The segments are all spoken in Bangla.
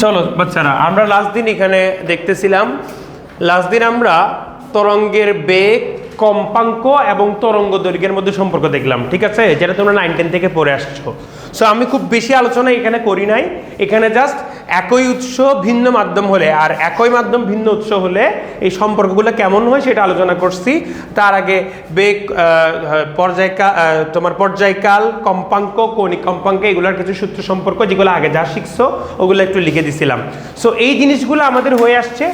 চলো বাচ্চারা, আমরা লাস্ট দিন এখানে দেখতেছিলাম, লাস্ট দিন আমরা তরঙ্গের বেগ, কম্পাঙ্ক এবং তরঙ্গ দৈর্ঘ্যের মধ্যে সম্পর্ক দেখলাম, ঠিক আছে, যেটা তোমরা 9-10 থেকে পড়ে আসছো। সো আমি খুব বেশি আলোচনা এখানে করি নাই, এখানে জাস্ট একই উৎস ভিন্ন মাধ্যম হলে আর একই মাধ্যম ভিন্ন উৎস হলে এই সম্পর্কগুলো কেমন হয় সেটা আলোচনা করছি। তার আগে বেগ, পর্যায়কাল, কম্পাঙ্ক, কৌণিক কম্পাঙ্ক, এগুলোর কিছু সূত্র সম্পর্ক যেগুলো আগে যা শিখছো ওগুলো একটু লিখে দিছিলাম। সো এই জিনিসগুলো আমাদের হয়ে আসছে।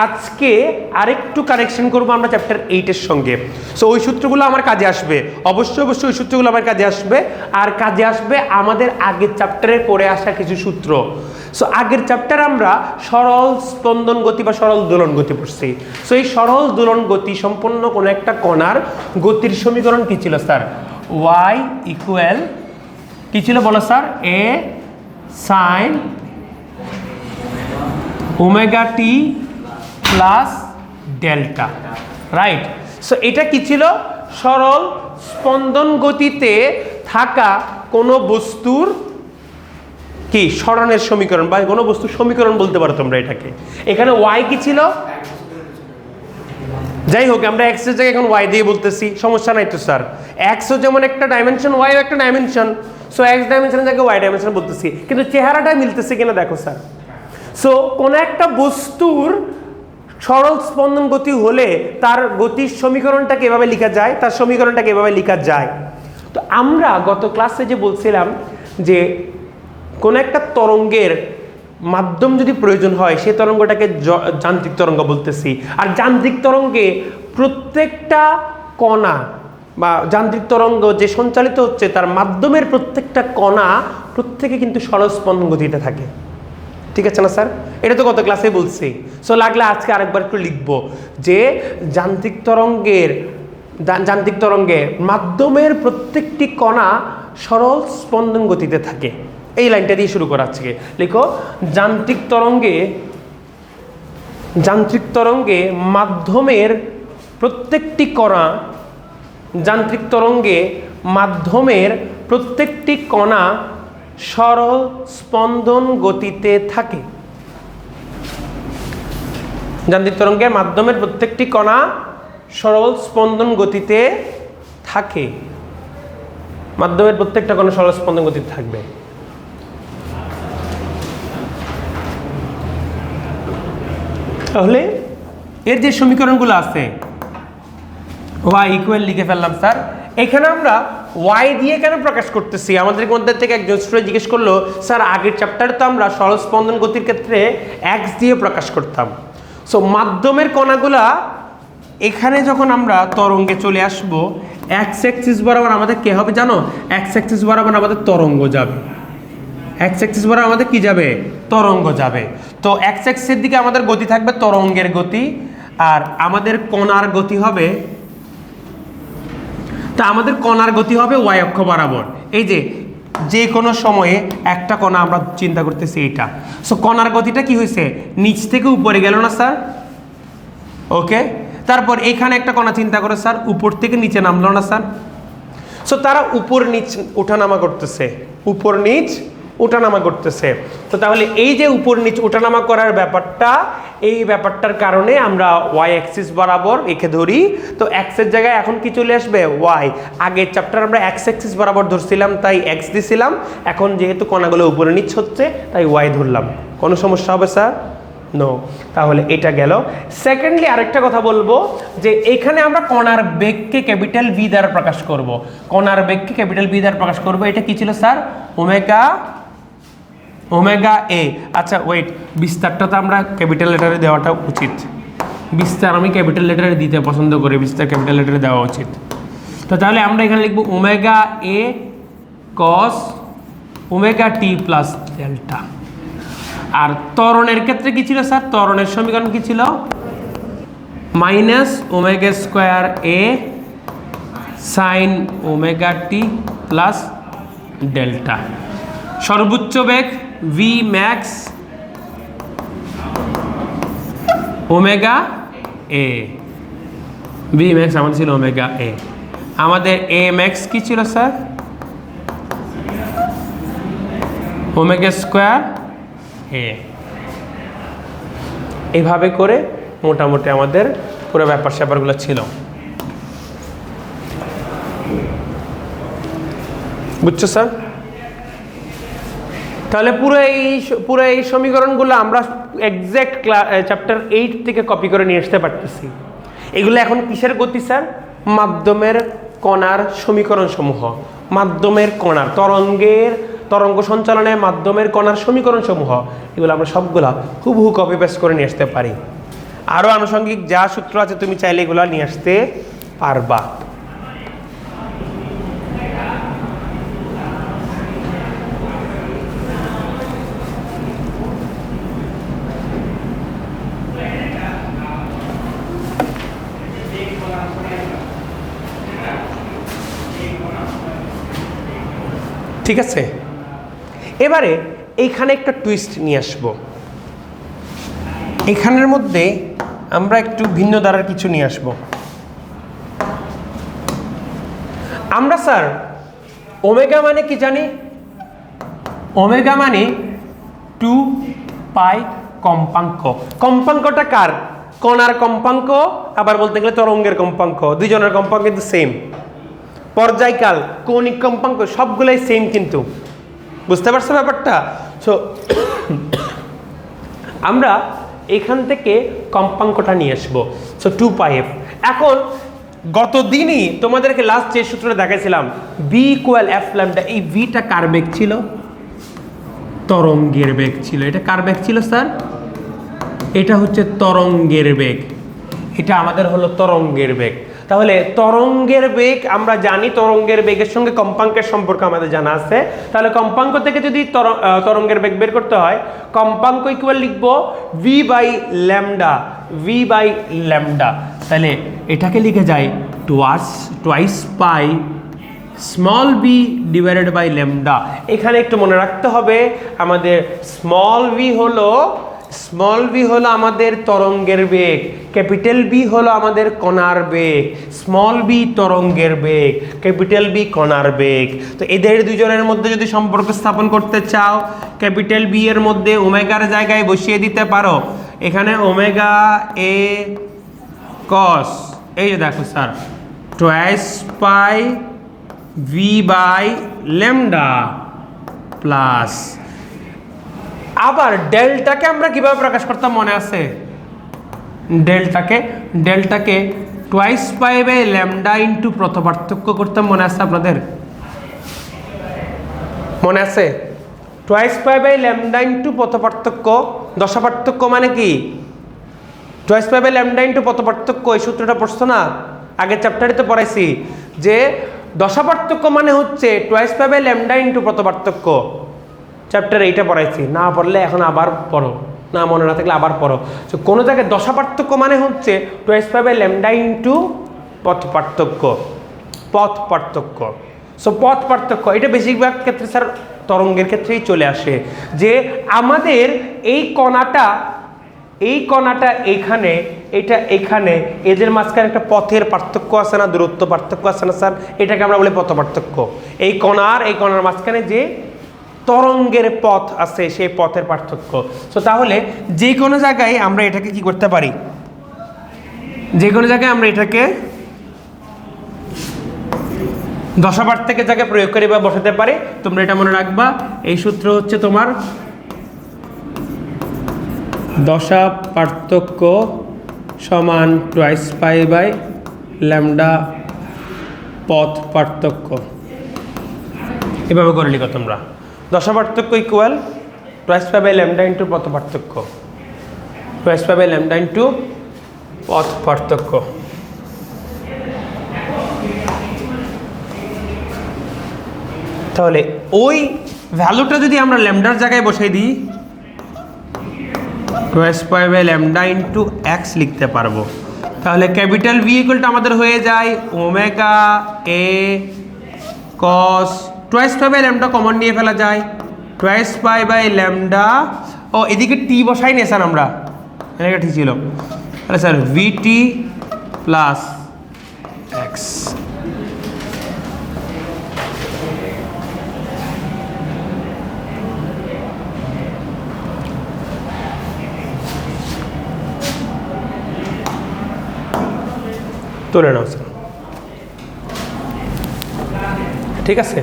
আজকে আরেকটু কানেকশন করবো আমরা চ্যাপ্টার 8-এর সঙ্গে। সো ওই সূত্রগুলো আমার কাজে আসবে, অবশ্যই অবশ্যই ওই সূত্রগুলো আমার কাজে আসবে। আর কাজে আসবে আমাদের আগের চ্যাপ্টারে পড়ে আসা কিছু সূত্র। সো আগের চ্যাপ্টারে আমরা সরল স্পন্দন গতি বা সরল দোলন গতি পড়ছি। সো এই সরল দোলন গতি সম্পন্ন কোনো একটা কণার গতির সমীকরণ কি ছিল স্যার? ওয়াই ইকুয়াল কি ছিল বলো স্যার? এ sign omega t plus delta, right? So এটা কি ছিল? সরল স্পন্দন গতিতে থাকা কোনো বস্তুর কি সরণের সমীকরণ বা কোনো বস্তুর সমীকরণ বলতে পারো তোমরা এটাকে। এখানে ওয়াই কি ছিল? যাই হোক, আমরা এক্স এর জায়গায় এখন ওয়াই দিয়ে বলতেছি, সমস্যা নাই তো স্যার। এক্সও যেমন একটা ডাইমেনশন, ওয়াইও একটা ডাইমেনশন। সো এক্স ডাইমেনশনের জায়গায় ওয়াই ডাইমেনশন বলতেছি, কিন্তু চেহারাটা মিলতেছে কিনা দেখো স্যার। সো কোনো একটা বস্তুর সরল স্পন্দন গতি হলে তার গতির সমীকরণটাকে এভাবে লেখা যায়, তার সমীকরণটাকে এভাবে লেখা যায়। তো আমরা গত ক্লাসে যে বলছিলাম যে কোনো একটা তরঙ্গের মাধ্যম যদি প্রয়োজন হয় সেই তরঙ্গটাকে যান্ত্রিক তরঙ্গ বলতেছি। আর যান্ত্রিক তরঙ্গে প্রত্যেকটা কণা বা যান্ত্রিক তরঙ্গ যে সঞ্চালিত হচ্ছে তার মাধ্যমের প্রত্যেকটা কণা প্রত্যেকে কিন্তু সরল স্পন্দন গতিতে থাকে, ঠিক আছে না স্যার? এটা তো গত ক্লাসে বলছি। সো লাগলে আজকে আরেকবার একটু লিখবো যে যান্ত্রিক তরঙ্গে মাধ্যমের প্রত্যেকটি কণা সরল স্পন্দন গতিতে থাকে। এই লাইনটা দিয়ে শুরু করা আজকে। লিখো, যান্ত্রিক তরঙ্গে মাধ্যমের প্রত্যেকটি কণা, যান্ত্রিক তরঙ্গে মাধ্যমের প্রত্যেকটি কণা সরল স্পন্দন গতিতে থাকে। যান্ত্রিক তরঙ্গের মাধ্যমের প্রত্যেকটি কণা সরল স্পন্দন গতিতে থাকে। মাধ্যমের প্রত্যেকটা কণা সরল স্পন্দন গতিতে থাকবে। তাহলে এর যে সমীকরণগুলো আছে, ওয়াই ইকুয়াল লিখে ফেললাম স্যার। এখানে আমরা ওয়াই দিয়ে কেন প্রকাশ করতেছি? আমাদের মধ্যে থেকে একজন স্টুডেন্ট জিজ্ঞেস করলো, স্যার আগের চ্যাপ্টারে তো আমরা সরল স্পন্দন গতির ক্ষেত্রে এক্স দিয়ে প্রকাশ করতাম। সো মাধ্যমের কণাগুলা এখানে যখন আমরা তরঙ্গে চলে আসবো, এক্স অ্যাক্সিস বরাবর আমাদের কে হবে জানো? এক্স অ্যাক্সিস বরাবর আমাদের তরঙ্গ যাবে। এক্স অ্যাক্সিস বরাবর আমাদের কি যাবে? তরঙ্গ যাবে। তো এক্স অ্যাক্সিসের দিকে আমাদের গতি থাকবে তরঙ্গের গতি, আর আমাদের কণার গতি হবে, তা আমাদের কণার গতি হবে ওয়াই অক্ষ বরাবর। এই যে কোনো সময়ে একটা কণা আমরা চিন্তা করতেছি এইটা। সো কণার গতিটা কি হয়েছে? নিচ থেকে উপরে গেল না স্যার? ওকে, তারপর এখানে একটা কণা চিন্তা করে স্যার, উপর থেকে নিচে নামলো না স্যার? সো তারা উপর নিচ ওঠানামা করতেছে, উপর নিচ ওঠানামা করতেছে। তো তাহলে এই যে উপর নিচ ওঠানামা করার ব্যাপারটা, এই ব্যাপারটার কারণে আমরা ওয়াই অ্যাক্সিস বরাবর এঁকে ধরি। তো এক্সের জায়গায় এখন কি চলে আসবে? ওয়াই। আগের চ্যাপ্টার আমরা এক্স অ্যাক্সিস বরাবর ধরছিলাম তাই এক্স দিছিলাম, এখন যেহেতু কণাগুলো উপরে নিচ হচ্ছে তাই ওয়াই ধরলাম। কোনো সমস্যা হবে স্যার? নো। তাহলে এটা গেল। সেকেন্ডলি আরেকটা কথা বলবো যে এখানে আমরা কণার বেগকে ক্যাপিটাল ভি দ্বারা প্রকাশ করব। কণার বেগকে ক্যাপিটাল ভি দ্বারা প্রকাশ করব। এটা কি ছিল স্যার? ওমেগা এ। আচ্ছা ওয়েট, বিস্তারটা তো আমরা ক্যাপিটাল লেটারে দেওয়াটা উচিত। বিস্তার আমি ক্যাপিটাল লেটারে দিতে পছন্দ করি, বিস্তার ক্যাপিটাল লেটারে দেওয়া উচিত। তো তাহলে আমরা এখানে লিখব omega a cos omega t plus delta. আর ত্বরণের ক্ষেত্রে কি ছিল স্যার? ত্বরণের সমীকরণ কি ছিল? মাইনাস ওমেগা স্কোয়ার এ sign omega t plus delta. সর্বোচ্চ বেগ ভি ম্যাক্স ওমেগা এ। ভি ম্যাক্স আমাদের ছিল ওমেগা এ। আমাদের এ ম্যাক্স কি ছিল স্যার? ওমেগা স্কোয়ার এ। এইভাবে করে মোটামুটি আমাদের পুরো ব্যাপার স্যাপারগুলো ছিল। বুঝছো স্যার? তাহলে পুরো এই সমীকরণগুলো আমরা এক্সাক্ট চ্যাপ্টার 8 থেকে কপি করে নিয়ে আসতে পারতেছি। এগুলো এখন কিসের গতি স্যার? মাধ্যমের কণার সমীকরণ সমূহ, মাধ্যমের কণার তরঙ্গ সঞ্চালনের মাধ্যমের কণার সমীকরণ সমূহ, এগুলো আমরা সবগুলা হুবহু কপি পেস্ট করে নিয়ে আসতে পারি। আরও আনুষঙ্গিক যা সূত্র আছে তুমি চাইলে এগুলো নিয়ে আসতে পারবা। ঠিক আছে, এবারে এইখানে একটা টুইস্ট নিয়ে আসবো। এখানের মধ্যে আমরা একটু ভিন্ন ধারার কিছু নিয়ে আসবো। আমরা স্যার ওমেগা মানে কি জানি? ওমেগা মানে 2 পাই কম্পাঙ্ক। কম্পাঙ্কটা কার? কণার কম্পাঙ্ক, আবার বলতে গেলে তরঙ্গের কম্পাঙ্ক, দুইজনের কম্পাঙ্ক কিন্তু সেম। পর্যায়কাল, কৌণিক কম্পাঙ্ক সবগুলাই সেম কিন্তু। বুঝতে পারছো ব্যাপারটা? সো আমরা এখান থেকে কম্পাঙ্কটা নিয়ে আসবো। সো 2 পাই এফ। এখন গত দিনই তোমাদেরকে লাস্ট যে সূত্রটা দেখাইছিলাম বি ইকুয়াল এফ ল্যামডা, এই ভিটা কার বেগ ছিল? তরঙ্গের বেগ ছিল। এটা কার বেগ ছিল স্যার? এটা হচ্ছে তরঙ্গের বেগ। এটা আমাদের হলো তরঙ্গের বেগ। তাহলে তরঙ্গের বেগ আমরা জানি, তরঙ্গের বেগের সঙ্গে কম্পাঙ্কের সম্পর্ক আমাদের জানা আছে। তাহলে কম্পাঙ্ক থেকে যদি তরঙ্গের বেগ বের করতে হয়, কম্পাঙ্ক ইকুয়াল লিখবো v by lambda, v by lambda. তাহলে এটাকে লিখে যায় twice pi small b divided by lambda. এখানে একটু মনে রাখতে হবে আমাদের স্মল ভি হলো আমাদের তরঙ্গের বেগ, ক্যাপিটাল বি হলো আমাদের কণার বেগ। স্মল বি তরঙ্গের বেগ, ক্যাপিটাল বি কণার বেগ। তো এদের দুজনের মধ্যে যদি সম্পর্ক স্থাপন করতে চাও, ক্যাপিটাল বি এর মধ্যে ওমেগার জায়গায় বসিয়ে দিতে পারো। এখানে ওমেগা এ কস, এই যে দেখো sir twice pi v by lambda plus, আবার ডেল্টাকে আমরা কিভাবে প্রকাশ করতাম মনে আছে? ডেল্টাকে twice pi by lambda into প্রথপার্থক্য করতাম, মনে আছে আপনাদের? মনে আছে? Twice pi by lambda into প্রথপার্থক্য, দশাপার্থক্য মানে কি? Twice pi by lambda into প্রথপার্থক্য, এই সূত্রটা পড়ছো না? আগের চ্যাপ্টারে তো পড়াইছি যে দশাপার্থক্য মানে হচ্ছে twice pi by lambda into প্রথপার্থক্য। চ্যাপ্টারে এইটা পড়াইছি, না পড়লে এখন আবার পড়ো, না মনে না থাকলে আবার পড়ো। তো কোনো জায়গায় দশাপার্থক্য মানে হচ্ছে twice pi by lambda into পথ পার্থক্য। সো পথ পার্থক্য এটা বেশিরভাগ ক্ষেত্রে স্যার তরঙ্গের ক্ষেত্রেই চলে আসে, যে আমাদের এই কণাটা এইখানে, এটা এখানে, এদের মাঝখানে একটা পথের পার্থক্য আছে না, দূরত্ব পার্থক্য আছে না স্যার? এটাকে আমরা বলি পথ পার্থক্য। এই কণার মাঝখানে যে তরঙ্গের পথ আছে সেই পথের পার্থক্য। সো তাহলে যে কোনো জায়গায় আমরা এটাকে কি করতে পারি? যে কোনো জায়গায় আমরা এটাকে দশাপার্থক্যের জায়গায় প্রয়োগ করে বা বসাতে পারি। তোমরা এটা মনে রাখবা, এই সূত্র হচ্ছে তোমার দশা পার্থক্য সমান টুয়াইস পাই বাই ল্যামডা পথ পার্থক্য। এভাবে করে লিখো তোমরা, দশা পার্থক্য equal twice pi by lambda into পথ পার্থক্য, twice pi by lambda into পথ পার্থক্য। তাহলে ওই ভ্যালুটা যদি আমরা ল্যামডার জায়গায় বসাই দিই, twice pi by lambda into x লিখতে পারবো। তাহলে ক্যাপিটাল ভি ইকুয়ালটা আমাদের হয়ে যায় omega a cos, twice pi by lambda common নিয়ে ফেলা যায়, টুয়াইস পাই বাই ল্যামডা, ও এদিকে টি বসাই নিয়ে স্যার আমরা, এটা ঠিক ছিল। তাহলে স্যার ভিটি প্লাস এক্স। তুলে নাও স্যার, ঠিক আছে।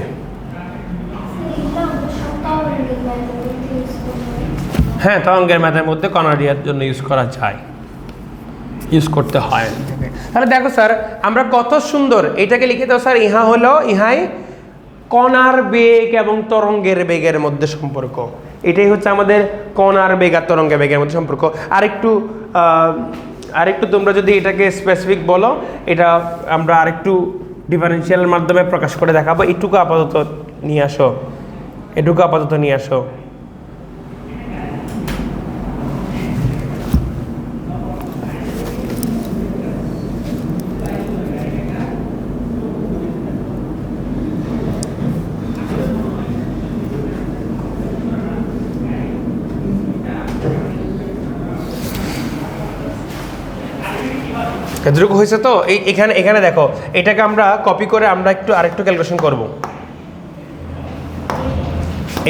হ্যাঁ, তরঙ্গের ম্যাথের মধ্যে কনারিয়ার জন্য ইউজ করা যায়, ইউজ করতে হয়। তাহলে দেখো স্যার, আমরা কত সুন্দর এটাকে লিখে দাও স্যার। ইহা হলো, ইহাই কণার বেগ এবং তরঙ্গের বেগের মধ্যে সম্পর্ক। এটাই হচ্ছে আমাদের কণার বেগ আর তরঙ্গের বেগের মধ্যে সম্পর্ক। আরেকটু তোমরা যদি এটাকে স্পেসিফিক বলো, এটা আমরা আরেকটু ডিফারেন্সিয়ালের মাধ্যমে প্রকাশ করে দেখাবো। এটুকু আপাতত নিয়ে আসো, এটুকু আপাতত নিয়ে আসো। এতটুকু হয়েছে তো? এখানে দেখো, এটাকে আমরা কপি করে আমরা আরেকটু ক্যালকুলেশন করব।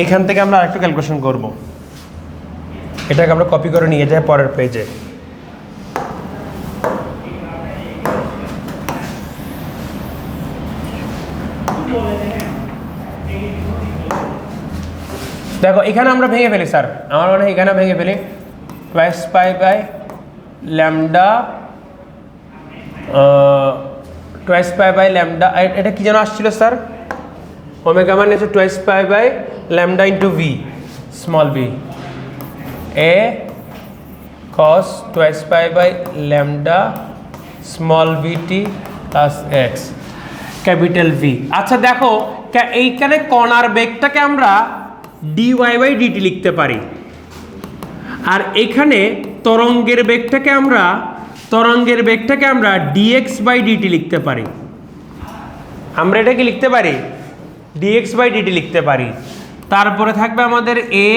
এইখান থেকে আমরা আরেকটু ক্যালকুলেশন করব। এটাকে আমরা কপি করে নিয়ে যাই পরের পেজে। দেখো এখানে আমরা ভেঙে ফেলি স্যার, আমার মনে হয় এখানে ভেঙে ফেলি। Twice pi by lambda, twice pi by lambda, এটা কি যেন আসছিল স্যার? ওমেগা মানে হচ্ছে twice pi by lambda into v small v, a cos twice pi by lambda small v t plus x capital v. আচ্ছা দেখো, এইখানে কণার বেগটাকে আমরা ডিওয়াই বাই ডিটি লিখতে পারি, আর এখানে তরঙ্গের বেগটাকে আমরা ডিএক্স বাই ডিটি লিখতে পারি। আমরা এটাকে লিখতে পারি ডিএক্স বাই ডিটি লিখতে পারি। তারপরে থাকবে আমাদের a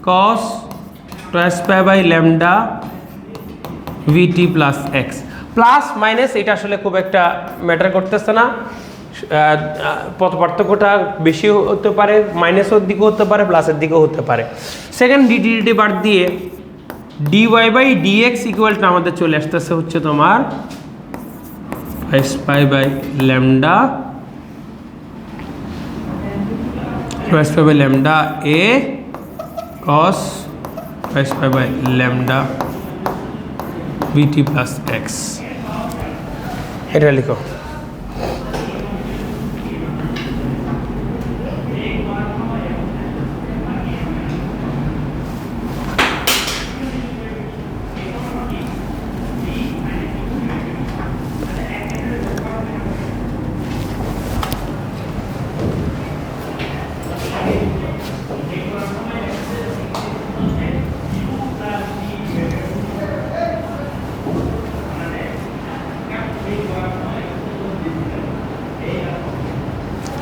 cos twice pi by lambda v t plus x. Plus minus এটা আসলে খুব একটা ম্যাটার করতেছে না, পথ পার্থক্যটা বেশি হতে পারে, মাইনাসের দিকেও হতে পারে, প্লাসের দিকেও হতে পারে। সেকেন্ড ডিটি বাদ দিয়ে d y by d x equal to আমাদের চলে আসতেছে হচ্ছে তোমার twice pi by lambda, twice pi by lambda a cos twice pi by lambda v t plus x. এটা লিখো।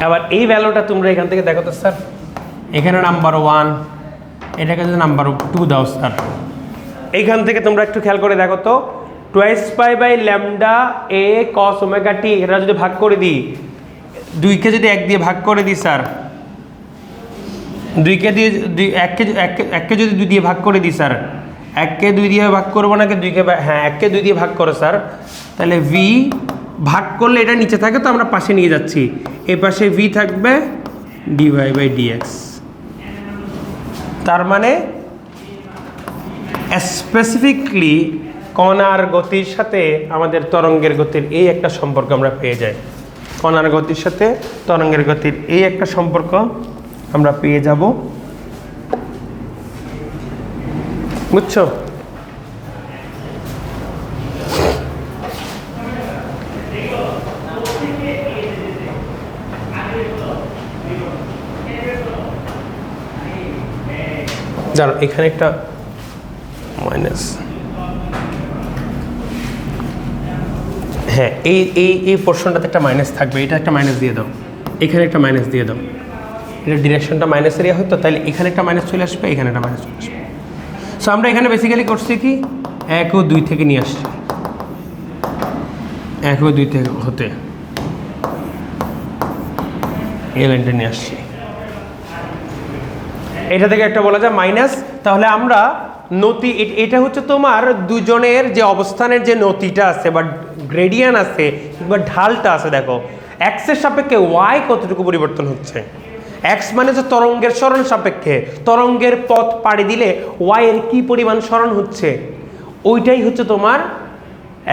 আবার এই ভ্যালুটা তোমরা এখান থেকে দেখো তো স্যার, এখানে নাম্বার 1, এটাকে যদি নাম্বার 2 দাও স্যার, এইখান থেকে তোমরা একটু খেয়াল করে দেখো তো, twice pi by lambda a cos omega t, এটা যদি ভাগ করে দিই, 2কে যদি 1 দিয়ে ভাগ করে দিই স্যার, 2কে দিয়ে 1কে যদি 2 দিয়ে ভাগ করে দিই স্যার, 1কে 2 দিয়ে ভাগ করবো নাকি 2কে, হ্যাঁ 1কে 2 দিয়ে ভাগ করো স্যার, তাহলে ভি ভাগ করলে এটা নিচে থাকে তো আমরা পাশে নিয়ে যাচ্ছি, এই পাশে ভি থাকবে ডিওয়াই বাই ডিএক্স। তার মানে স্পেসিফিকলি কণার গতির সাথে আমাদের তরঙ্গের গতির এই একটা সম্পর্ক আমরা পেয়ে যাই। কণার গতির সাথে তরঙ্গের গতির এই একটা সম্পর্ক আমরা পেয়ে যাব, বুঝছো? জানো এখানে একটা মাইনাস, হ্যাঁ এই পোর্শনটাতে একটা মাইনাস থাকবে, এটা একটা মাইনাস দিয়ে দাও, এখানে একটা মাইনাস দিয়ে দাও, এটা ডিরেকশনটা মাইনাসের ইয়ে হয়তো, তাহলে এখানে একটা মাইনাস চলে আসবে, এখানে একটা মাইনাস চলে আসবে। সো আমরা এখানে বেসিক্যালি করছি কি 1 ও 2 থেকে নিয়ে আসছি, 1 ও 2 থেকে হতে এই লাইনটা নিয়ে আসছি, এটা থেকে একটা বলা যায় মাইনাস। তাহলে আমরা নতি, এটা হচ্ছে তোমার দুজনের যে অবস্থানের যে নতিটা আছে বা গ্রেডিয়ান আছে কিংবা ঢালটা আছে, দেখো এক্সের সাপেক্ষে ওয়াই কতটুকু পরিবর্তন হচ্ছে। এক্স মানে হচ্ছে তরঙ্গের সরণ সাপেক্ষে, তরঙ্গের পথ পাড়ি দিলে ওয়াই এর কি পরিমাণ সরণ হচ্ছে, ওইটাই হচ্ছে তোমার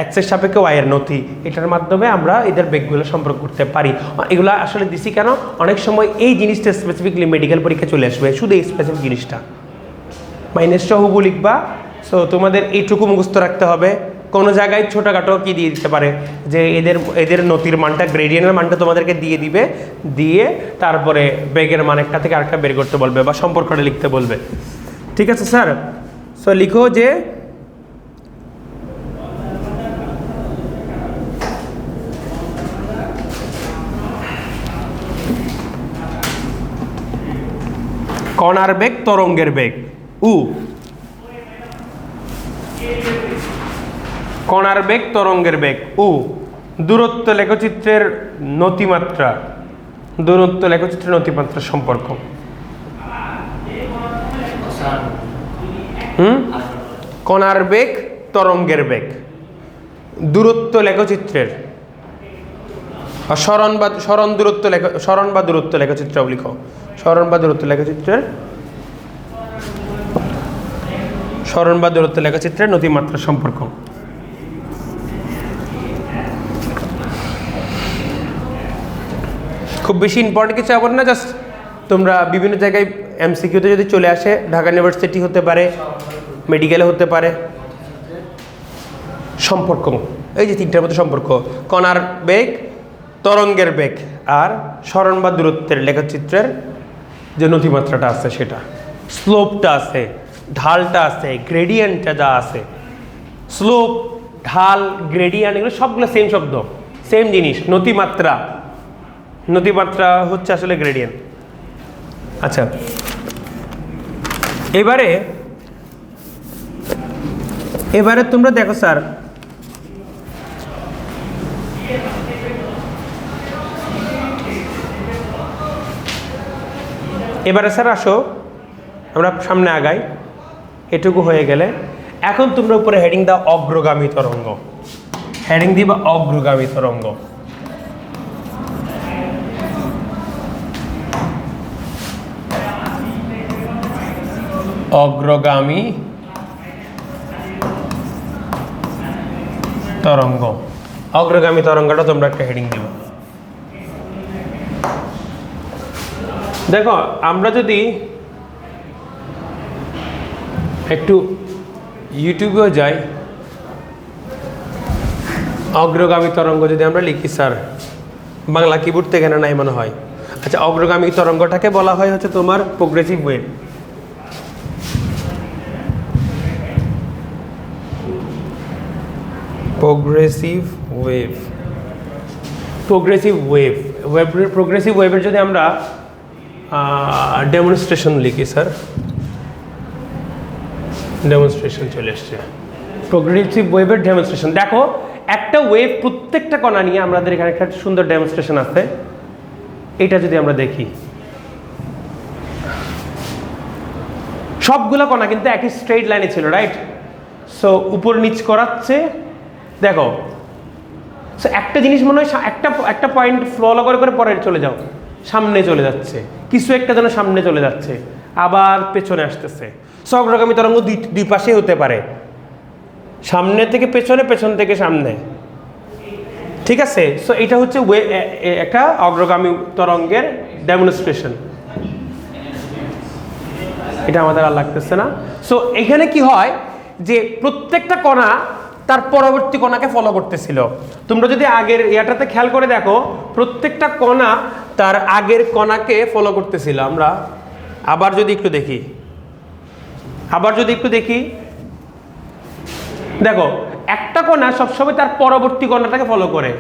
এক্সের সাপেক্ষে ওয়াই এর নতি। এটার মাধ্যমে আমরা এদের বেগগুলো সম্পর্ক করতে পারি। এগুলো আসলে দিছি কেন, অনেক সময় এই জিনিসটা স্পেসিফিকলি মেডিকেল পরীক্ষা চলে আসবে, শুধু এই স্পেসিফিক জিনিসটা মাইনাস হুবু লিখবা। সো তোমাদের এইটুকু মুখস্থ রাখতে হবে। কোনো জায়গায় ছোটোখাটো কি দিয়ে দিতে পারে যে এদের নতির মানটা, গ্রেডিয়েন্টের মানটা তোমাদেরকে দিয়ে দিবে, দিয়ে তারপরে বেগের মান একটা থেকে আরেকটা বের করতে বলবে বা সম্পর্কটা লিখতে বলবে। ঠিক আছে স্যার? সো লিখো যে কণার বেগ তরঙ্গের বেগ উ, কণার বেগ তরঙ্গের বেগ উ, দূরত্ব লেখচিত্রের নতিমাত্রা, দূরত্ব লেখচিত্রের নতিমাত্রার সম্পর্ক। কণার বেগ তরঙ্গের বেগ, দূরত্ব লেখচিত্রের, সরণ বা দূরত্ব লেখচিত্র লিখো, সরণ বা দূরত্ব লেখচিত্রের, সরণ বা দূরত্ব লেখচিত্রের নতিমাত্রার সম্পর্ক। খুব বেশি ইম্পর্টেন্ট কিছু আবার না, জাস্ট তোমরা বিভিন্ন জায়গায় এমসিকিউতে যদি চলে আসে, ঢাকা ইউনিভার্সিটি হতে পারে, মেডিকেলে হতে পারে, সম্পর্ক এই যে তিনটার মধ্যে সম্পর্ক, কণার বেগ, তরঙ্গের বেগ আর সরণ বা দূরত্বের লেখচিত্রের যে নতিমাত্রাটা আছে সেটা, স্লোপটা আছে, ঢালটা আছে, গ্রেডিয়েন্টটা যা আছে, স্লোপ, ঢাল, গ্রেডিয়েন্ট এগুলো সবগুলো সেম শব্দ, সেম জিনিস। নতিমাত্রা, নতিমাত্রা হচ্ছে আসলে গ্রেডিয়েন্ট। আচ্ছা, এবারে তোমরা দেখো স্যার, এবারে স্যার আসো আমরা সামনে আগাই, এটুকু হয়ে গেলে এখন তোমরা উপরে হেডিং দাও অগ্রগামী তরঙ্গ, হেডিং দিবা অগ্রগামী তরঙ্গ। অগ্রগামী তরঙ্গ, অগ্রগামী তরঙ্গটা তোমরা একটা হেডিং দিবা। দেখো আমরা যদি একটু ইউটিউবেও যাই, অগ্রগামী তরঙ্গ যদি আমরা লিখি স্যার, বাংলা কিবোর্ড থেকে নাই মনে হয়। আচ্ছা, অগ্রগামী তরঙ্গটাকে বলা হয় হচ্ছে তোমার progressive wave. Progressive wave, progressive wave, progressive ওয়েভের যদি আমরা ডেমনস্ট্রেশন লিখি স্যার, ডেমনস্ট্রেশন চলে এসছে, প্রোগ্রেসিভ ওয়েভের ডেমনস্ট্রেশন। দেখো একটা ওয়েভ, প্রত্যেকটা কণা নিয়ে আমাদের এখানে একটা সুন্দর ডেমনস্ট্রেশন আছে। এটা যদি আমরা দেখি, সবগুলো কণা কিন্তু একই স্ট্রেট লাইনে ছিল, রাইট? সো উপর নিচ করাচ্ছে, দেখো সো একটা জিনিস মনে হয় একটা পয়েন্ট ফলো করে করে পরে চলে যাও, সামনে চলে যাচ্ছে, কিছু একটা যেন সামনে চলে যাচ্ছে, আবার পেছনে আসতেছে। সো অগ্রগামী তরঙ্গ দুই পাশে হতে পারে, সামনে থেকে পেছনে, পেছন থেকে সামনে, ঠিক আছে? সো এটা হচ্ছে একটা অগ্রগামী তরঙ্গের ডেমনস্ট্রেশন। এটা আমাদের আর লাগতেছে না। সো এখানে কি হয় যে প্রত্যেকটা কণা তার পরবর্তী কণাকে ফলো করতেছিল। তোমরা যদি আগের ইয়াটাতে খেয়াল করে দেখো, প্রত্যেকটা কণা তার আগের কণাকে ফলো করতেছিল। আমরা আবার যদি একটু দেখি, দেখো একটা কণা সবসময় তার পরবর্তী কণাটাকে ফলো করে।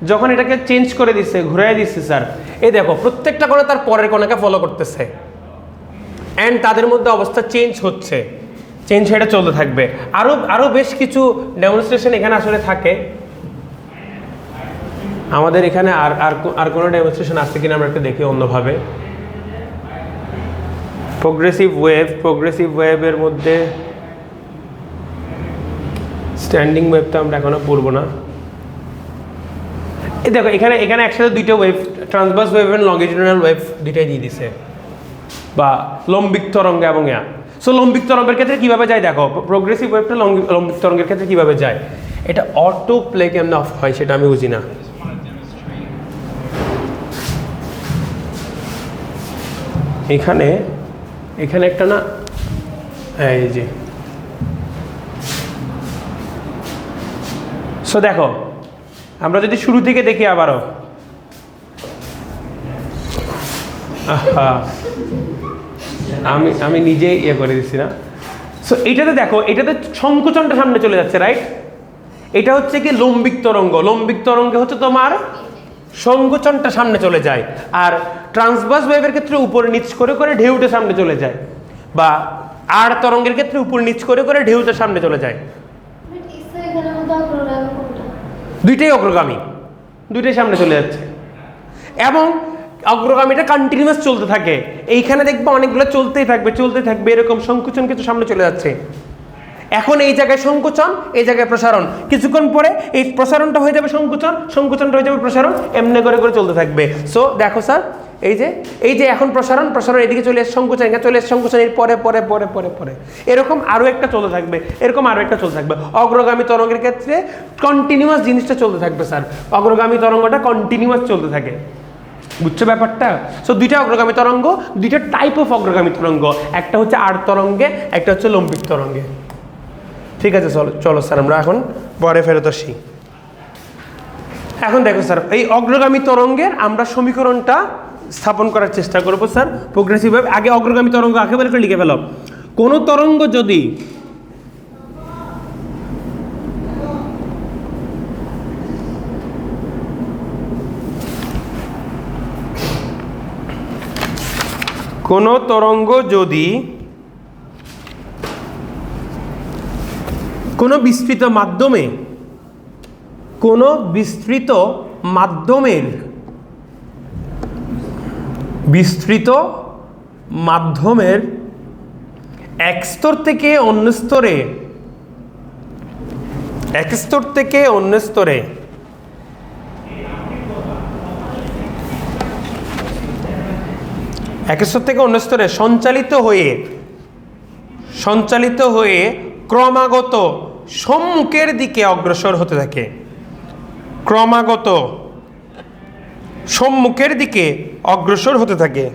যখন এটাকে চেঞ্জ করে দিচ্ছে, ঘুরাই দিচ্ছে স্যার, এই দেখো প্রত্যেকটা কণা তার পরের কণাকে ফলো করতেছে, অ্যান্ড তাদের মধ্যে অবস্থা চেঞ্জ হচ্ছে, চেঞ্জ এটা চলতে থাকবে। আরও বেশ কিছু ডেমনস্ট্রেশন এখানে আসলে থাকে। আমাদের এখানে আর কোনো ডেমনস্ট্রেশন আছে কিনা আমরা একটু দেখি অন্যভাবে। প্রোগ্রেসিভ ওয়েভের মধ্যে স্ট্যান্ডিং ওয়েভ তো আমরা এখনো পড়বো না, এই দেখো এখানে এখানে একসাথে দুইটা ওয়েভ, ট্রান্সভার্স ওয়েভ এবং লঙ্গিটিউডিনাল ওয়েভ দুইটাই দিয়ে দিছে, বা লম্বিক তরঙ্গ এবং ইয়া। সো লম্বিক তরঙ্গের ক্ষেত্রে কীভাবে যায় দেখো, প্রোগ্রেসিভ ওয়েভটা লম্বিক তরঙ্গের ক্ষেত্রে কীভাবে যায়, এটা অটো প্লে কেমন অফ হয় সেটা আমি বুঝি না। এখানে এখানে একটা না, এই যে সো দেখো আমরা যদি শুরু থেকে দেখি আবারও, আমি নিজেই ইয়ে করে দিচ্ছি না। সো এইটাতে দেখো, এটাতে সংকোচনটা সামনে চলে যাচ্ছে, রাইট? এটা হচ্ছে কি লম্বিক তরঙ্গ, লম্বিক তরঙ্গে হচ্ছে তোমার সংকোচনটা সামনে চলে যায়, আর ট্রান্সভার্স ওয়েভের ক্ষেত্রে উপরে নিচ করে করে ঢেউটা সামনে চলে যায়, বা আর তরঙ্গের ক্ষেত্রে উপর নিচ করে করে ঢেউটা সামনে চলে যায়। দুইটাই অগ্রগামী, দুইটাই সামনে চলে যাচ্ছে, এবং অগ্রগামীটা কন্টিনিউয়াস চলতে থাকে। এইখানে দেখবো অনেকগুলো চলতেই থাকবে এরকম, সংকোচন কিছু সামনে চলে যাচ্ছে। এখন এই জায়গায় সংকোচন, এই জায়গায় প্রসারণ, কিছুক্ষণ পরে এই প্রসারণটা হয়ে যাবে সংকোচন, সংকোচনটা হয়ে যাবে প্রসারণ, এমনি করে করে চলতে থাকবে। সো দেখো স্যার, এই যে এখন প্রসারণ এদিকে চলে এসে সংকোচন, এখানে চলে এসে সংকোচন, এর পরে পরে পরে পরে পরে এরকম আরও একটা চলতে থাকবে, এরকম আরও একটা চলতে থাকবে। অগ্রগামী তরঙ্গের ক্ষেত্রে কন্টিনিউয়াস জিনিসটা চলতে থাকবে স্যার, অগ্রগামী তরঙ্গটা কন্টিনিউয়াস চলতে থাকে, বুঝছো ব্যাপারটা? সো দুইটা অগ্রগামী তরঙ্গ, দুইটা টাইপ অফ অগ্রগামী তরঙ্গ, একটা হচ্ছে আর তরঙ্গে, একটা হচ্ছে লম্বিক তরঙ্গে। ঠিক আছে, চলো স্যার আমরা এখন পরে ফেরত আসি। এখন দেখো স্যার, এই অগ্রগামী তরঙ্গের আমরা সমীকরণটা স্থাপন করার চেষ্টা করবো স্যার প্রোগ্রেসিভভাবে। আগে অগ্রগামী তরঙ্গ একেবারে করে লিখে ফেলো। কোনো তরঙ্গ যদি কোনো বিস্তৃত মাধ্যমের এক স্তর থেকে অন্য স্তরে সঞ্চালিত হয়ে ক্রমাগত সম্মুখের দিকে অগ্রসর হতে থাকে,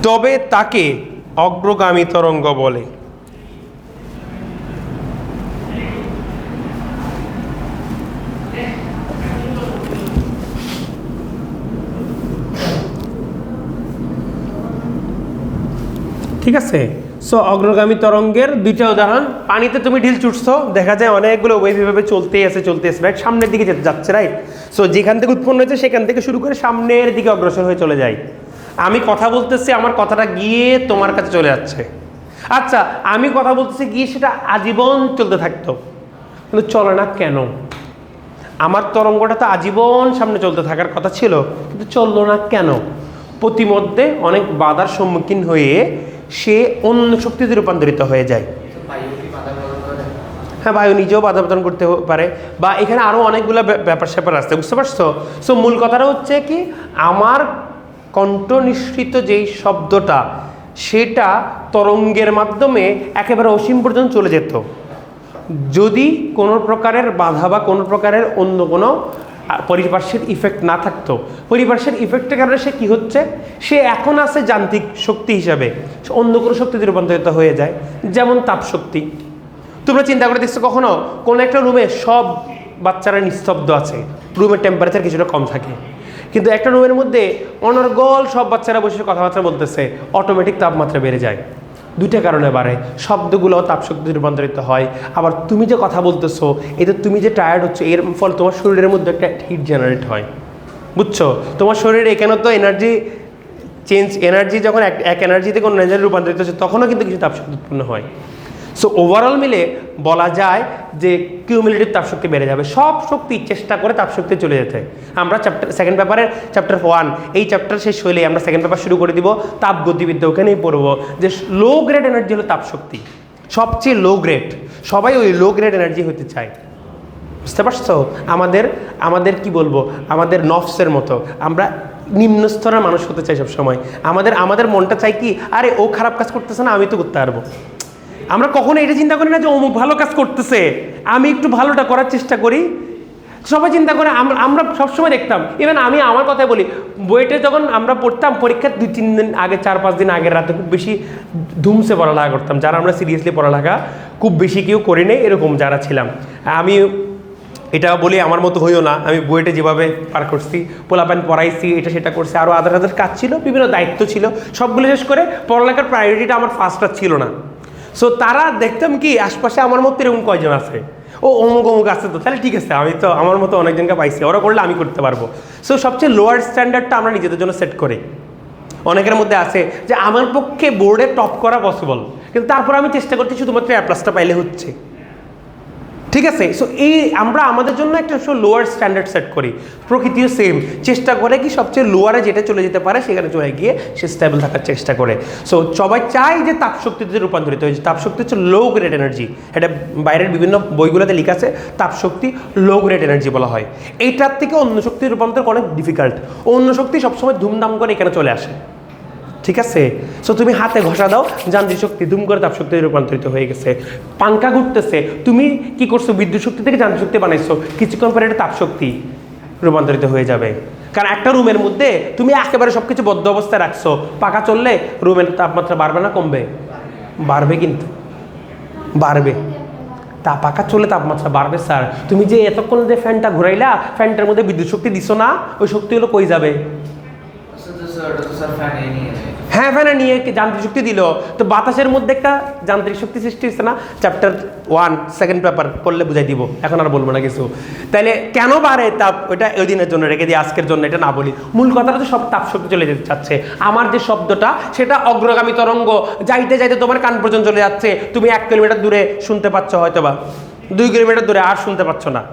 তবে তাকে অগ্রগামী তরঙ্গ বলে। ঠিক আছে, সো অগ্রগামী তরঙ্গের দুইটা উদাহরণ। পানিতে তুমি ঢিল ছুটছো, দেখা যায় অনেকগুলো ওয়েভ এভাবে চলতেই আছে, রাইট, সামনের দিকে যাচ্ছে, রাইট। সো যেখান থেকে উৎপন্ন হয়েছে সেখান থেকে শুরু করে সামনের দিকে অগ্রসর হয়ে চলে যায়। আমি কথা বলতেছি, আমার কথাটা গিয়ে তোমার কাছে চলে যাচ্ছে। আচ্ছা, আমি কথা বলতেছি গিয়ে সেটা আজীবন চলতে থাকতো, কিন্তু চলে না কেন? আমার তরঙ্গটা তো আজীবন সামনে চলতে থাকার কথা ছিল, কিন্তু চললো না কেন? প্রতিমধ্যে অনেক বাধার সম্মুখীন হয়ে সে অন্য শক্তিতে রূপান্তরিত হয়ে যায়। হ্যাঁ, বায়ু নিজেও বাধা প্রদান করতে পারে, বা এখানে আরও অনেকগুলো ব্যাপার স্যাপার আসছে, বুঝতে পারছো? সো মূল কথাটা হচ্ছে কি, আমার কণ্ঠ নিঃসৃত যেই শব্দটা, সেটা তরঙ্গের মাধ্যমে একেবারে অসীম পর্যন্ত চলে যেত, যদি কোনো প্রকারের বাধা বা কোনো প্রকারের অন্য কোনো পরিপার্শ্বের ইফেক্ট না থাকতো। পরিপার্শ্বের ইফেক্টের কারণে সে কী হচ্ছে, সে এখন আছে যান্ত্রিক শক্তি হিসাবে, অন্য কোনো শক্তিতে রূপান্তরিত হয়ে যায়, যেমন তাপ শক্তি। তোমরা চিন্তা করে দেখছো কখনো কোনো একটা রুমে সব বাচ্চারা নিস্তব্ধ আছে, রুমের টেম্পারেচার কিছুটা কম থাকে, কিন্তু একটা রুমের মধ্যে অনর্গল সব বাচ্চারা বসে কথাবার্তা বলতেছে, অটোমেটিক তাপমাত্রা বেড়ে যায়। দুইটা কারণে বাড়ে, শব্দগুলো তাপশক্তিতে রূপান্তরিত হয়, আবার তুমি যে কথা বলতেছো এতে তুমি যে টায়ার্ড হচ্ছে, এর ফলে তোমার শরীরের মধ্যে একটা হিট জেনারেট হয়, বুঝছো? তোমার শরীরে এখানে তো এনার্জি যখন এক এনার্জি থেকে অন্য এনার্জি রূপান্তরিত হচ্ছে, তখনও কিন্তু কিছু তাপশক্তি উৎপন্ন হয়। সো ওভারঅল মিলে বলা যায় যে কিউমুলেটিভ তাপশক্তি বেড়ে যাবে। সব শক্তি চেষ্টা করে তাপশক্তি চলে যেতে। আমরা সেকেন্ড পেপারের চ্যাপ্টার 1, এই চ্যাপ্টার শেষ হলে আমরা সেকেন্ড পেপার শুরু করে দিব, তাপগতিবিদ্যা, ওখানেই পড়বো যে লো গ্রেড এনার্জি হলো তাপশক্তি, সবচেয়ে লো গ্রেড, সবাই ওই লো গ্রেড এনার্জি হতে চায়। বুঝতে পারছো? আমাদের কি বলবো, আমাদের নফসের মতো আমরা নিম্ন স্তরের মানুষ হতে চাই সবসময়। আমাদের মনটা চাই কি, আরে ও খারাপ কাজ করতেছে না, আমি তো করতে পারবো। আমরা কখনো এটা চিন্তা করি না যে অমুক ভালো কাজ করতেছে, আমি একটু ভালোটা করার চেষ্টা করি। সবাই চিন্তা করে, আমরা সবসময় দেখতাম, ইভেন আমি আমার কথাই বলি, বইটা যখন আমরা পড়তাম পরীক্ষার 2-3 দিন আগে, 4-5 দিন আগের রাতে খুব বেশি ধুমসে পড়ালেখা করতাম। যারা আমরা সিরিয়াসলি পড়ালেখা খুব বেশি কেউ করি নেই এরকম যারা ছিলাম, আমি এটা বলি আমার মতো হইও না। আমি বইটা যেভাবে পার করছি, পোলাপান পড়াইছি, এটা সেটা করছি, আরও আদার কাজ ছিল, বিভিন্ন দায়িত্ব ছিল, সবগুলো শেষ করে পড়ালেখার প্রায়োরিটিটা আমার ফার্স্টটা ছিল না। সো তারা দেখতাম কি আশপাশে আমার মতো এরকম কয়জন আছে, ও অমুক অমুক আছে, তো তাহলে ঠিক আছে, আমি তো আমার মতো অনেকজনকে পাইছি, ওরা করলে আমি করতে পারবো। সো সবচেয়ে লোয়ার স্ট্যান্ডার্ডটা আমরা নিজেদের জন্য সেট করি। অনেকের মধ্যে আছে যে আমার পক্ষে বোর্ডে টপ করা পসিবল, কিন্তু তারপর আমি চেষ্টা করছি শুধুমাত্র A+ পাইলে হচ্ছে, ঠিক আছে? সো আমরা আমাদের জন্য একটা লোয়ার স্ট্যান্ডার্ড সেট করি। প্রকৃতিও সেম চেষ্টা করে কি সবচেয়ে লোয়ারে যেটা চলে যেতে পারে সেখানে চলে গিয়ে সে স্টেবল থাকার চেষ্টা করে। সো সবাই চাই যে তাপশক্তিতে রূপান্তরিত হয়েছে। তাপশক্তি হচ্ছে লো গ্রেড এনার্জি, এটা বাইরের বিভিন্ন বইগুলোতে লেখা আছে, তাপশক্তি লো গ্রেড এনার্জি বলা হয়। এইটার থেকে অন্য শক্তির রূপান্তর অনেক ডিফিকাল্ট। অন্য শক্তি সবসময় ধুমধাম করে এখানে চলে আসে, ঠিক আছে? সো তুমি হাতে ঘষা দাও, যান্ত্রিক শক্তি ধুম করে তাপশক্তিতে রূপান্তরিত হয়ে গেছে। পাঙ্খা ঘুরতেছে, তুমি কি করছো, বিদ্যুৎ শক্তি থেকে যান্ত্রিক শক্তি বানাইছো, কিছুক্ষণ পরে এটা তাপশক্তি রূপান্তরিত হয়ে যাবে। কারণ একটা রুমের মধ্যে তুমি একেবারে সব কিছু বদ্ধ অবস্থায় রাখছো, পাখা চললে রুমের তাপমাত্রা বাড়বে না কমবে? বাড়বে, কিন্তু বাড়বে। পাখা চলে তাপমাত্রা বাড়বে স্যার। তুমি যে এতক্ষণ যে ফ্যানটা ঘুরাইলা, ফ্যানটার মধ্যে বিদ্যুৎ শক্তি দিছো না, ওই শক্তি হলো কই যাবে? হ্যাঁ, ফ্যানে নিয়ে যান্ত্রিক শক্তি দিল, তো বাতাসের মধ্যে একটা যান্ত্রিক শক্তি সৃষ্টি হচ্ছে না। চ্যাপ্টার 1 সেকেন্ড পেপার পড়লে বুঝাই দিব, এখন আর বলবো না কিছু। তাইলে কেন বাড়ে তাপ, ওইটা ওই দিনের জন্য রেখে দিই, আজকের জন্য এটা না বলি। মূল কথাটা তো সব তাপ শক্তি চলে যেতে চাচ্ছে। আমার যে শব্দটা সেটা অগ্রগামী তরঙ্গ, যাইতে যাইতে তোমার কান পর্যন্ত চলে যাচ্ছে। তুমি 1 কিলোমিটার দূরে শুনতে পাচ্ছ হয়তো বা, 2 কিলোমিটার দূরে আর শুনতে পাচ্ছ না,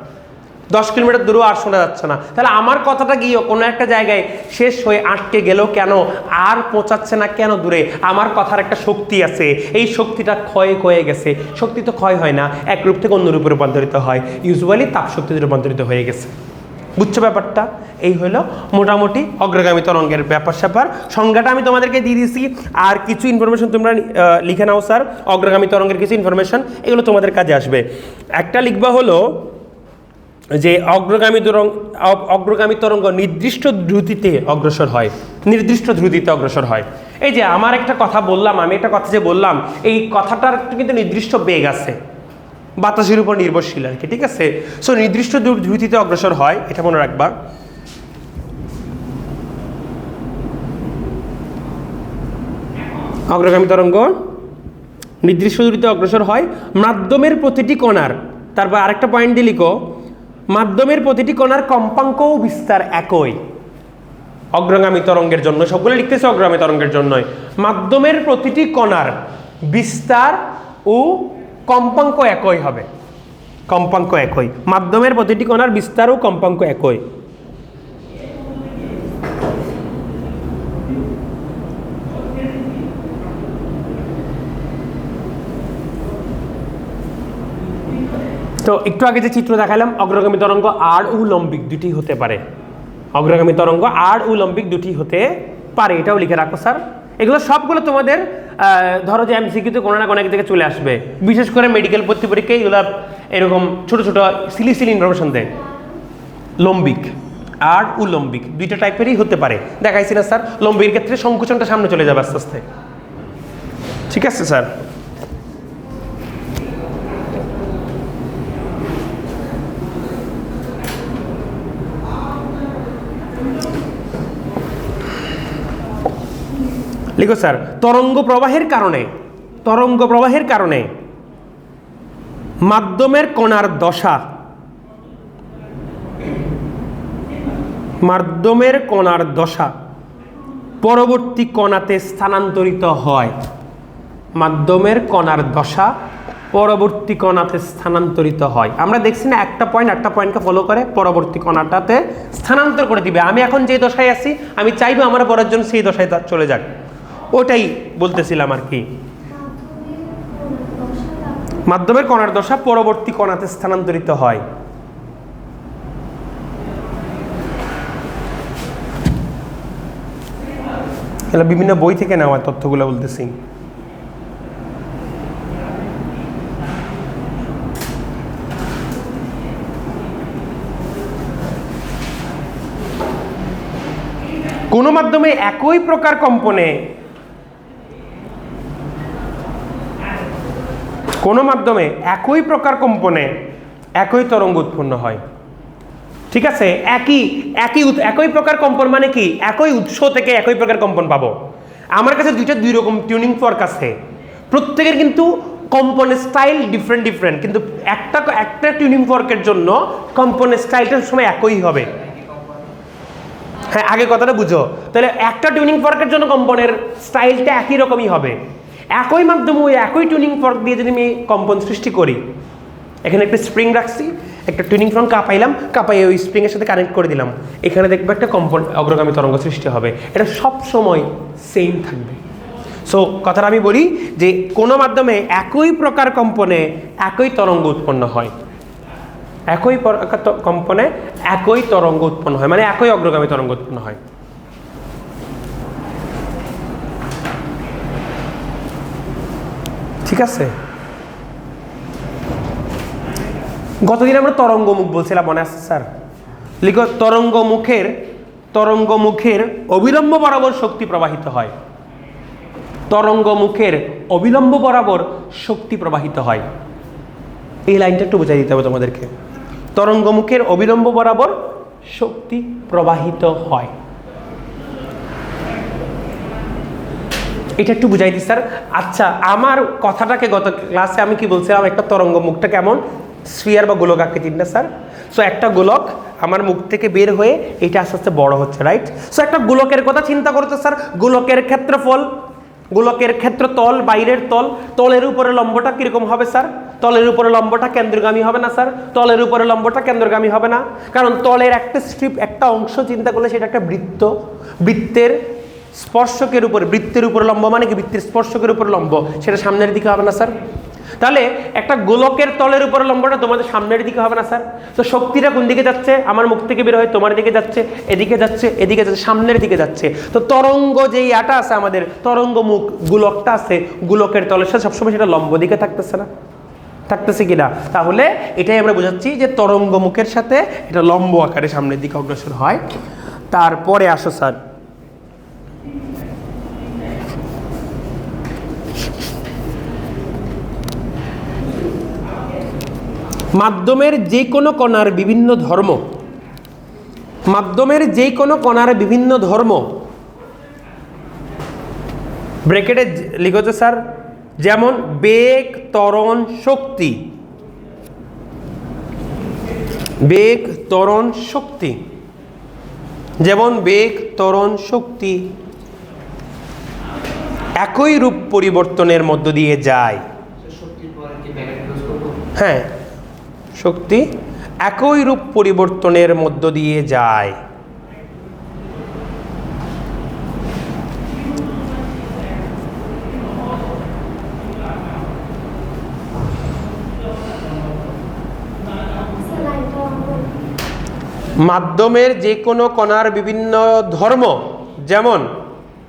10 কিলোমিটার দূরেও আর শোনা যাচ্ছে না। তাহলে আমার কথাটা গিয়ে কোনো একটা জায়গায় শেষ হয়ে আটকে গেল কেন, আর পৌঁছাচ্ছে না কেন দূরে? আমার কথার একটা শক্তি আছে, এই শক্তিটা ক্ষয় হয়ে গেছে। শক্তি তো ক্ষয় হয় না, এক রূপ থেকে অন্য রূপে রূপান্তরিত হয়, ইউজুয়ালি তাপ শক্তিতে রূপান্তরিত হয়ে গেছে। বুঝছো ব্যাপারটা? এই হলো মোটামুটি অগ্রগামী তরঙ্গের ব্যাপার স্যাপার। সংজ্ঞাটা আমি তোমাদেরকে দিয়ে দিয়েছি, আর কিছু ইনফরমেশন তোমরা লিখে নাও স্যার। অগ্রগামী তরঙ্গের কিছু ইনফরমেশন, এগুলো তোমাদের কাজে আসবে। একটা লিখবা হলো যে অগ্রগামী তরঙ্গ নির্দিষ্ট দ্রুতিতে অগ্রসর হয়, নির্দিষ্ট দ্রুতিতে অগ্রসর হয়। এই যে আমার একটা কথা বললাম, আমি একটা কথা যে বললাম, এই কথাটার কিন্তু নির্দিষ্ট বেগ আছে, বাতাসের উপর নির্ভরশীল আর কি, ঠিক আছে? সো নির্দিষ্ট দ্রুতিতে অগ্রসর হয়, এটা মনে রাখবা। অগ্রগামী তরঙ্গ নির্দিষ্ট দ্রুতিতে অগ্রসর হয় মাধ্যমের প্রতিটি কণার, তারপর আরেকটা পয়েন্ট দিয়ে লিখো, মাধ্যমের প্রতিটি কণার কম্পাঙ্ক ও বিস্তার একই। অগ্রগামী তরঙ্গের জন্য সবগুলো লিখতেছে অগ্রগামী তরঙ্গের জন্যই। মাধ্যমের প্রতিটি কণার বিস্তার ও কম্পাঙ্ক একই হবে, কম্পাঙ্ক একই। মাধ্যমের প্রতিটি কণার বিস্তার ও কম্পাঙ্ক একই। তো একটু আগে যে চিত্র দেখালাম, অগ্রগামী তরঙ্গ আর উলম্বিক দুটি হতে পারে। অগ্রগামী তরঙ্গ আর উলম্বিক দুটি হতে পারে, এটাও লিখে রাখো স্যার। এগুলো সবগুলো তোমাদের ধরো যে এমসিকিউতে কোনো না কোনো এক জায়গায় চলে আসবে, বিশেষ করে মেডিকেল ভর্তি পরীক্ষায় এগুলো এরকম ছোট ছোট সিলি ইনফরমেশন দেয়। লম্বিক আর উলম্বিক দুইটা টাইপেরই হতে পারে, দেখাইছি না স্যার? লম্বিকের ক্ষেত্রে সংকোচনটা সামনে চলে যাবে আস্তে আস্তে, ঠিক আছে স্যার? লিখো স্যার, তরঙ্গ প্রবাহের কারণে মাধ্যমের কণার দশা পরবর্তী কণাতে স্থানান্তরিত হয়। মাধ্যমের কণার দশা পরবর্তী কণাতে স্থানান্তরিত হয়। আমরা দেখছি না, একটা পয়েন্টকে ফলো করে পরবর্তী কণাটাতে স্থানান্তর করে দিবে। আমি এখন যে দশায় আছি, আমি চাইবো আমার পরের জন সেই দশায় চলে যাক, ওটাই বলতেছিলাম আর কি। মাধ্যমের কণার দশা পরবর্তী কণাতে স্থানান্তরিত হয়। এগুলো বিভিন্ন বই থেকে নেওয়া তথ্যগুলো বলতেছি। কোনো মাধ্যমে একই প্রকার কম্পনে একই তরঙ্গ উৎপন্ন হয়। ঠিক আছে, একই প্রকার কম্পন মানে কি, একই উৎস থেকে একই প্রকার কম্পন পাবো। আমার কাছে দুই রকম টিউনিং ফর্ক আছে, প্রত্যেকের কিন্তু কম্পনের স্টাইল ডিফারেন্ট, কিন্তু একটা টিউনিং ফর্কের জন্য কম্পনের স্টাইলটা সময় একই হবে। হ্যাঁ, আগে কথাটা বুঝো, তাহলে একটা টিউনিং ফর্কের জন্য কম্পনের স্টাইলটা একই রকমই হবে। একই মাধ্যমে ওই একই টিউনিং ফর্ক দিয়ে যদি আমি কম্পন সৃষ্টি করি, এখানে একটা স্প্রিং রাখছি, একটা টিউনিং ফর্ক কাপাইয়ে ওই স্প্রিংয়ের সাথে কানেক্ট করে দিলাম, এখানে দেখবো একটা কম্পন অগ্রগামী তরঙ্গ সৃষ্টি হবে। এটা সব সময় সেম থাকবে। সো কথাটা আমি বলি যে কোনো মাধ্যমে একই প্রকার কম্পনে একই তরঙ্গ উৎপন্ন হয়, একই কম্পনে একই তরঙ্গ উৎপন্ন হয়, মানে একই অগ্রগামী তরঙ্গ উৎপন্ন হয়। ঠিক আছে, গতদিন আমরা তরঙ্গমুখ বলছিলাম, মনে আছে স্যার? লিখো, তরঙ্গমুখের অবিলম্ব বরাবর শক্তি প্রবাহিত হয়। তরঙ্গমুখের অবিলম্ব বরাবর শক্তি প্রবাহিত হয়। এই লাইনটা একটু বুঝাই দিতে হবে তোমাদেরকে। তরঙ্গমুখের অবিলম্ব বরাবর শক্তি প্রবাহিত হয়, এটা একটু বুঝাই দিই স্যার। আচ্ছা, আমার কথাটাকে গত ক্লাসে আমি কি বলছিলাম, একটা তরঙ্গমুখটা কেমন, স্ফিয়ার বা গোলক আকৃতির না স্যার? সো একটা গোলক আমার মুখ থেকে বের হয়ে এটা আস্তে আস্তে বড় হচ্ছে, রাইট? সো একটা গোলকের কথা চিন্তা করতে স্যার, গোলকের ক্ষেত্রফল, গোলকের ক্ষেত্রতল, বাইরের তলের উপরে লম্বটা কিরকম হবে স্যার? তলের উপরে লম্বটা কেন্দ্রগামী হবে না স্যার? তলের উপরে লম্বটা কেন্দ্রগামী হবে না, কারণ তলের একটা স্ট্রিপ, একটা অংশ চিন্তা করলে সেটা একটা বৃত্ত, বৃত্তের স্পর্শকের উপরে, বৃত্তের উপরে লম্ব মানে কি, বৃত্তের স্পর্শকের উপরে লম্ব, সেটা সামনের দিকে হবে না স্যার? তাহলে একটা গোলকের তলের উপরে লম্বটা তোমাদের সামনের দিকে হবে না স্যার? তো শক্তিটা কোন দিকে যাচ্ছে? আমার মুখ থেকে বের হয়ে তোমার দিকে যাচ্ছে, এদিকে যাচ্ছে, সামনের দিকে যাচ্ছে। তো তরঙ্গ যেই আটা আছে, আমাদের তরঙ্গ মুখ গোলকটা আছে, গোলকের তলের সাথে সবসময় সেটা লম্ব দিকে থাকতেছে না, থাকতেছে কিনা? তাহলে এটাই আমরা বোঝাচ্ছি যে তরঙ্গ মুখের সাথে এটা লম্ব আকারে সামনের দিকে অগ্রসর হয়। তারপরে আসো স্যার, মাধ্যমের যে কোনো কণার বিভিন্ন ধর্ম, ব্র্যাকেটে লিখো স্যার, যেমন বেগ, ত্বরণ, শক্তি। যেমন বেগ, ত্বরণ, শক্তি একই রূপ পরিবর্তনের মধ্য দিয়ে যায়। হ্যাঁ, শক্তি একই রূপ পরিবর্তনের মধ্য দিয়ে যায়। মাধ্যমের যে কোনো কণার বিভিন্ন ধর্ম, যেমন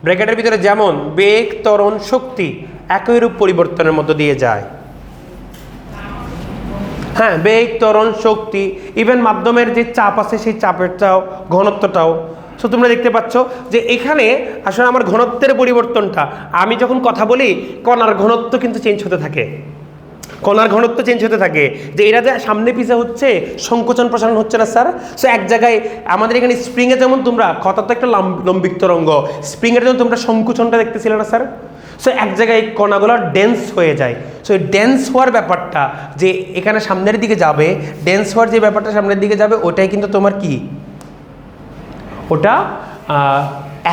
ব্র্যাকেটের ভিতরে যেমন বেগ, ত্বরণ, শক্তি একই রূপ পরিবর্তনের মধ্য দিয়ে যায়। হ্যাঁ, বেগ, ত্বরণ, শক্তি, ইভেন মাধ্যমের যে চাপ আছে সেই চাপেরটাও, ঘনত্বটাও। সো তোমরা দেখতে পাচ্ছ যে এখানে আসলে আমার ঘনত্বের পরিবর্তনটা, আমি যখন কথা বলি কণার ঘনত্ব কিন্তু চেঞ্জ হতে থাকে, যে এরা যে সামনে পিছে হচ্ছে, সংকোচন প্রসারণ হচ্ছে না স্যার? সো এক জায়গায় আমাদের এখানে স্প্রিংয়ে যেমন তোমরা কথা তো একটা লম্বিক তরঙ্গ, স্প্রিংয়ের জন্য তোমরা সংকোচনটা দেখতেছিলে না স্যার? সো এক জায়গায় কণাগুলো ডেন্স হয়ে যায়। সো এই ডেন্স হওয়ার ব্যাপারটা যে এখানে সামনের দিকে যাবে, ডেন্স হওয়ার যে ব্যাপারটা সামনের দিকে যাবে, ওটাই কিন্তু তোমার কি, ওটা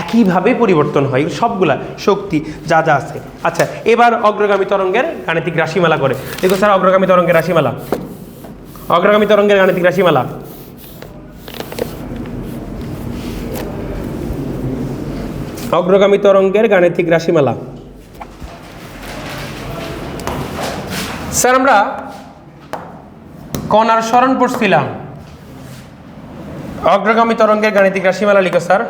একইভাবে পরিবর্তন হয় সবগুলা শক্তি যা যা আছে। আচ্ছা, এবার অগ্রগামী তরঙ্গের গাণিতিক রাশিমালা করে দেখো স্যার। অগ্রগামী তরঙ্গের রাশিমালা, অগ্রগামী তরঙ্গের গাণিতিক রাশিমালা। অগ্রগামী তরঙ্গের গাণিতিক রাশিমালা। স্যার আমরা কণার সরণ পড়ছিলাম, অগ্রগামী তরঙ্গের গাণিতিক রাশিমালা লিখো স্যার।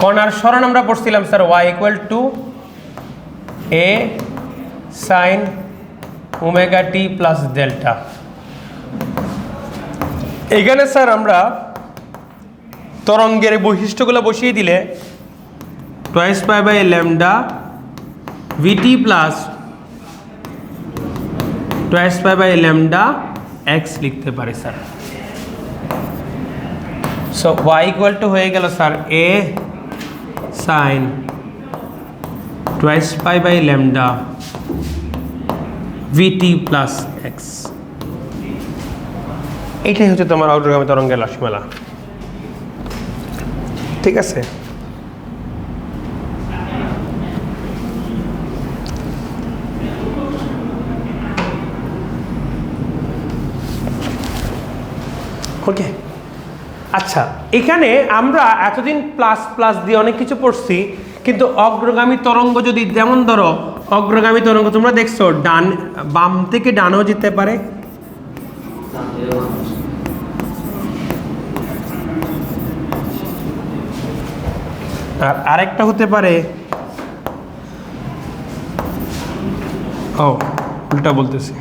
কণার সরণ আমরা পড়ছিলাম sir y equal to a sine omega t plus delta. এখানে স্যার আমরা তরঙ্গের বৈশিষ্ট্যগুলো বসিয়ে দিলে twice pi by lambda v t plus twice pi by lambda x লিখতে পারে sir. So y equal to হয়ে গেল sir a sine twice pi by lambda v t plus x. এইটাই হচ্ছে তোমার অগ্রগামী তরঙ্গের রাশিমালা, ঠিক আছে? ওকে, আচ্ছা এখানে আমরা এতদিন প্লাস প্লাস দিয়ে অনেক কিছু পড়ছি, কিন্তু অগ্রগামী তরঙ্গ যদি যেমন ধরো অগ্রগামী তরঙ্গ তোমরা দেখছো ডান বাম থেকে ডানেও যেতে পারে, আর আরেকটা হতে পারে উল্টা বলতেছি,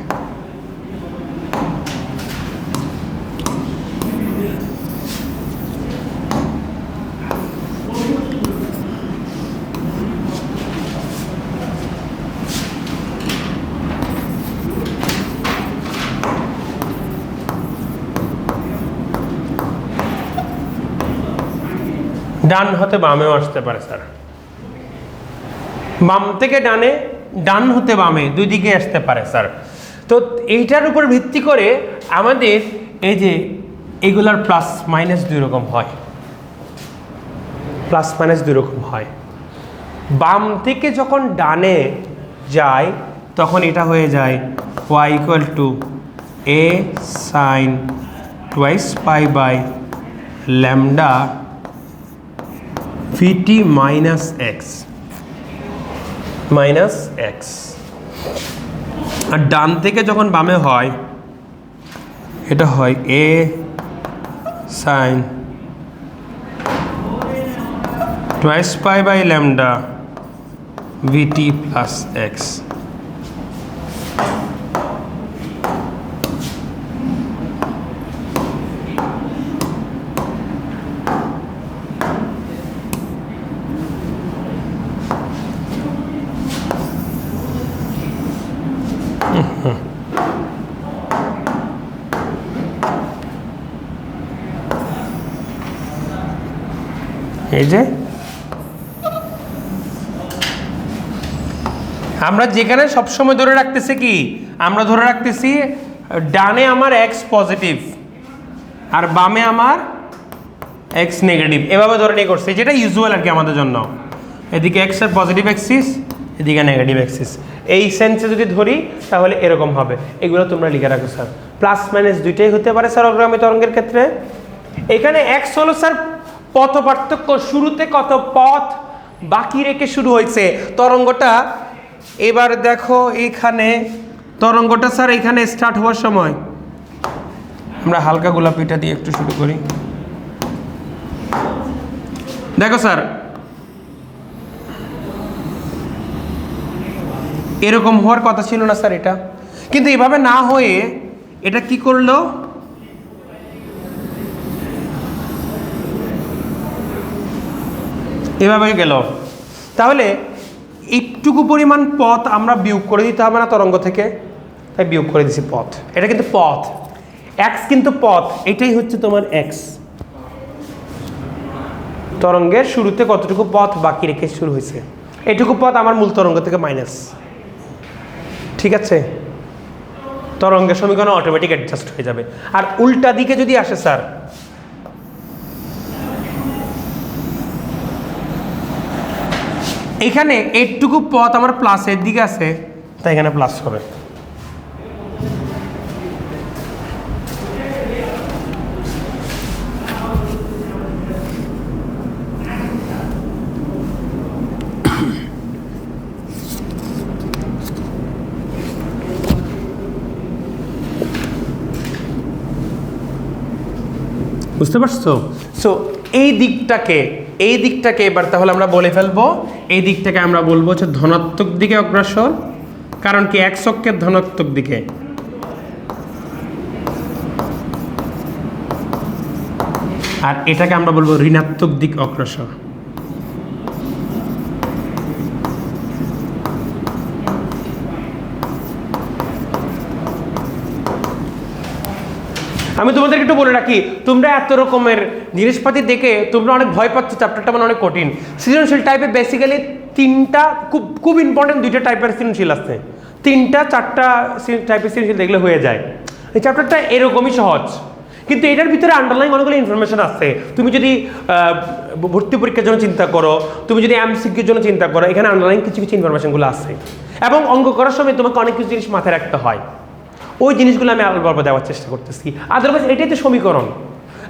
ডান হতে বামেও আসতে পারে স্যার, বাম থেকে ডানে, ডান হতে বামে, দুই দিকে আসতে পারে স্যার। তো এইটার উপর ভিত্তি করে আমাদের এই যে এগুলার প্লাস মাইনাস দুই রকম হয়, প্লাস মাইনাস দুই রকম হয়। বাম থেকে যখন ডানে যায় তখন এটা হয়ে যায় y equal to a sine twice pi by lambda v t minus x minus x. আর ডান থেকে যখন বামে হয় এটা হয় a sine twice pi by lambda v t plus x. এই যে আমরা যেখানে সবসময় ধরে রাখতেছি কি, আমরা ধরে রাখতেছি ডানে আমার এক্স পজিটিভ আর বামে আমার এক্স নেগেটিভ, এভাবে ধরে নিয়ে করছি, যেটা ইউজুয়াল আর কি আমাদের জন্য। এদিকে এক্স এর পজিটিভ অ্যাক্সিস, এদিকে নেগেটিভ অ্যাক্সিস, এই সেন্সে যদি ধরি তাহলে এরকম হবে। এগুলো তোমরা লিখে রাখো স্যার। প্লাস মাইনাস দুইটাই হতে পারে স্যার অগ্রগামী তরঙ্গের ক্ষেত্রে। এখানে এক্স হলো স্যার পথ পার্থক্য, শুরুতে কত পথ বাকি রেখে শুরু হয়েছে তরঙ্গটা। এবার দেখো এখানে তরঙ্গটা স্যার এখানে স্টার্ট হওয়ার সময় আমরা হালকা গোলাপিটা দিয়ে একটু শুরু করি। দেখো স্যার এরকম হওয়ার কথা ছিল না স্যার এটা, কিন্তু এভাবে না হয়ে এটা কি করলো, এভাবে গেল। তাহলে একটুকু পরিমাণ পথ আমরা বিয়োগ করে দিতে হবে না তরঙ্গ থেকে, তাই বিয়োগ করে দিছি পথ। এটা কিন্তু পথ, এক্স কিন্তু পথ, এটাই হচ্ছে তোমার এক্স। তরঙ্গের শুরুতে কতটুকু পথ বাকি রেখে শুরু হয়েছে, এটুকু পথ আমার মূল তরঙ্গ থেকে মাইনাস, ঠিক আছে? তরঙ্গের সমীকরণ অটোমেটিক অ্যাডজাস্ট হয়ে যাবে। আর উল্টা দিকে যদি আসে স্যার, এখানে একটুকু পথ আমার প্লাসের দিকে আছে, তাই এখানে প্লাস হবে। বুঝতে পারছো? সো এই দিকটাকে এবার তাহলে আমরা বলে ফেলবো, এই দিকটাকে আমরা বলবো হচ্ছে ধনাত্মক দিকে অগ্রসর, কারণ কি এক্স অক্ষের ধনাত্মক দিকে। আর এটাকে আমরা বলবো ঋণাত্মক দিক অগ্রসর। আমি তোমাদেরকে একটু বলে রাখি, তোমরা এত রকমের জিনিসপাতি দেখে তোমরা অনেক ভয় পাচ্ছ, চ্যাপ্টারটা মানে অনেক কঠিন। সৃজনশীল টাইপে বেসিক্যালি তিনটা খুব ইম্পর্টেন্ট দুইটা টাইপের সৃজনশীল আছে, 3-4টা টাইপের সৃজনশীল দেখলে হয়ে যায়। এই চ্যাপ্টারটা এরকমই সহজ, কিন্তু এটার ভিতরে আন্ডারলাইন অনেকগুলো ইনফরমেশন আছে। তুমি যদি ভর্তি পরীক্ষার জন্য চিন্তা করো, তুমি যদি এমসিকিউর জন্য চিন্তা করো, এখানে আন্ডারলাইন কিছু কিছু ইনফরমেশনগুলো আছে। এবং অঙ্ক করার সময় তোমাকে অনেক কিছু জিনিস মাথায় রাখতে হয়, ওই জিনিসগুলো আমি আলাদা দেওয়ার চেষ্টা করতেছি। আদারওয়াইজ এটাই তো সমীকরণ,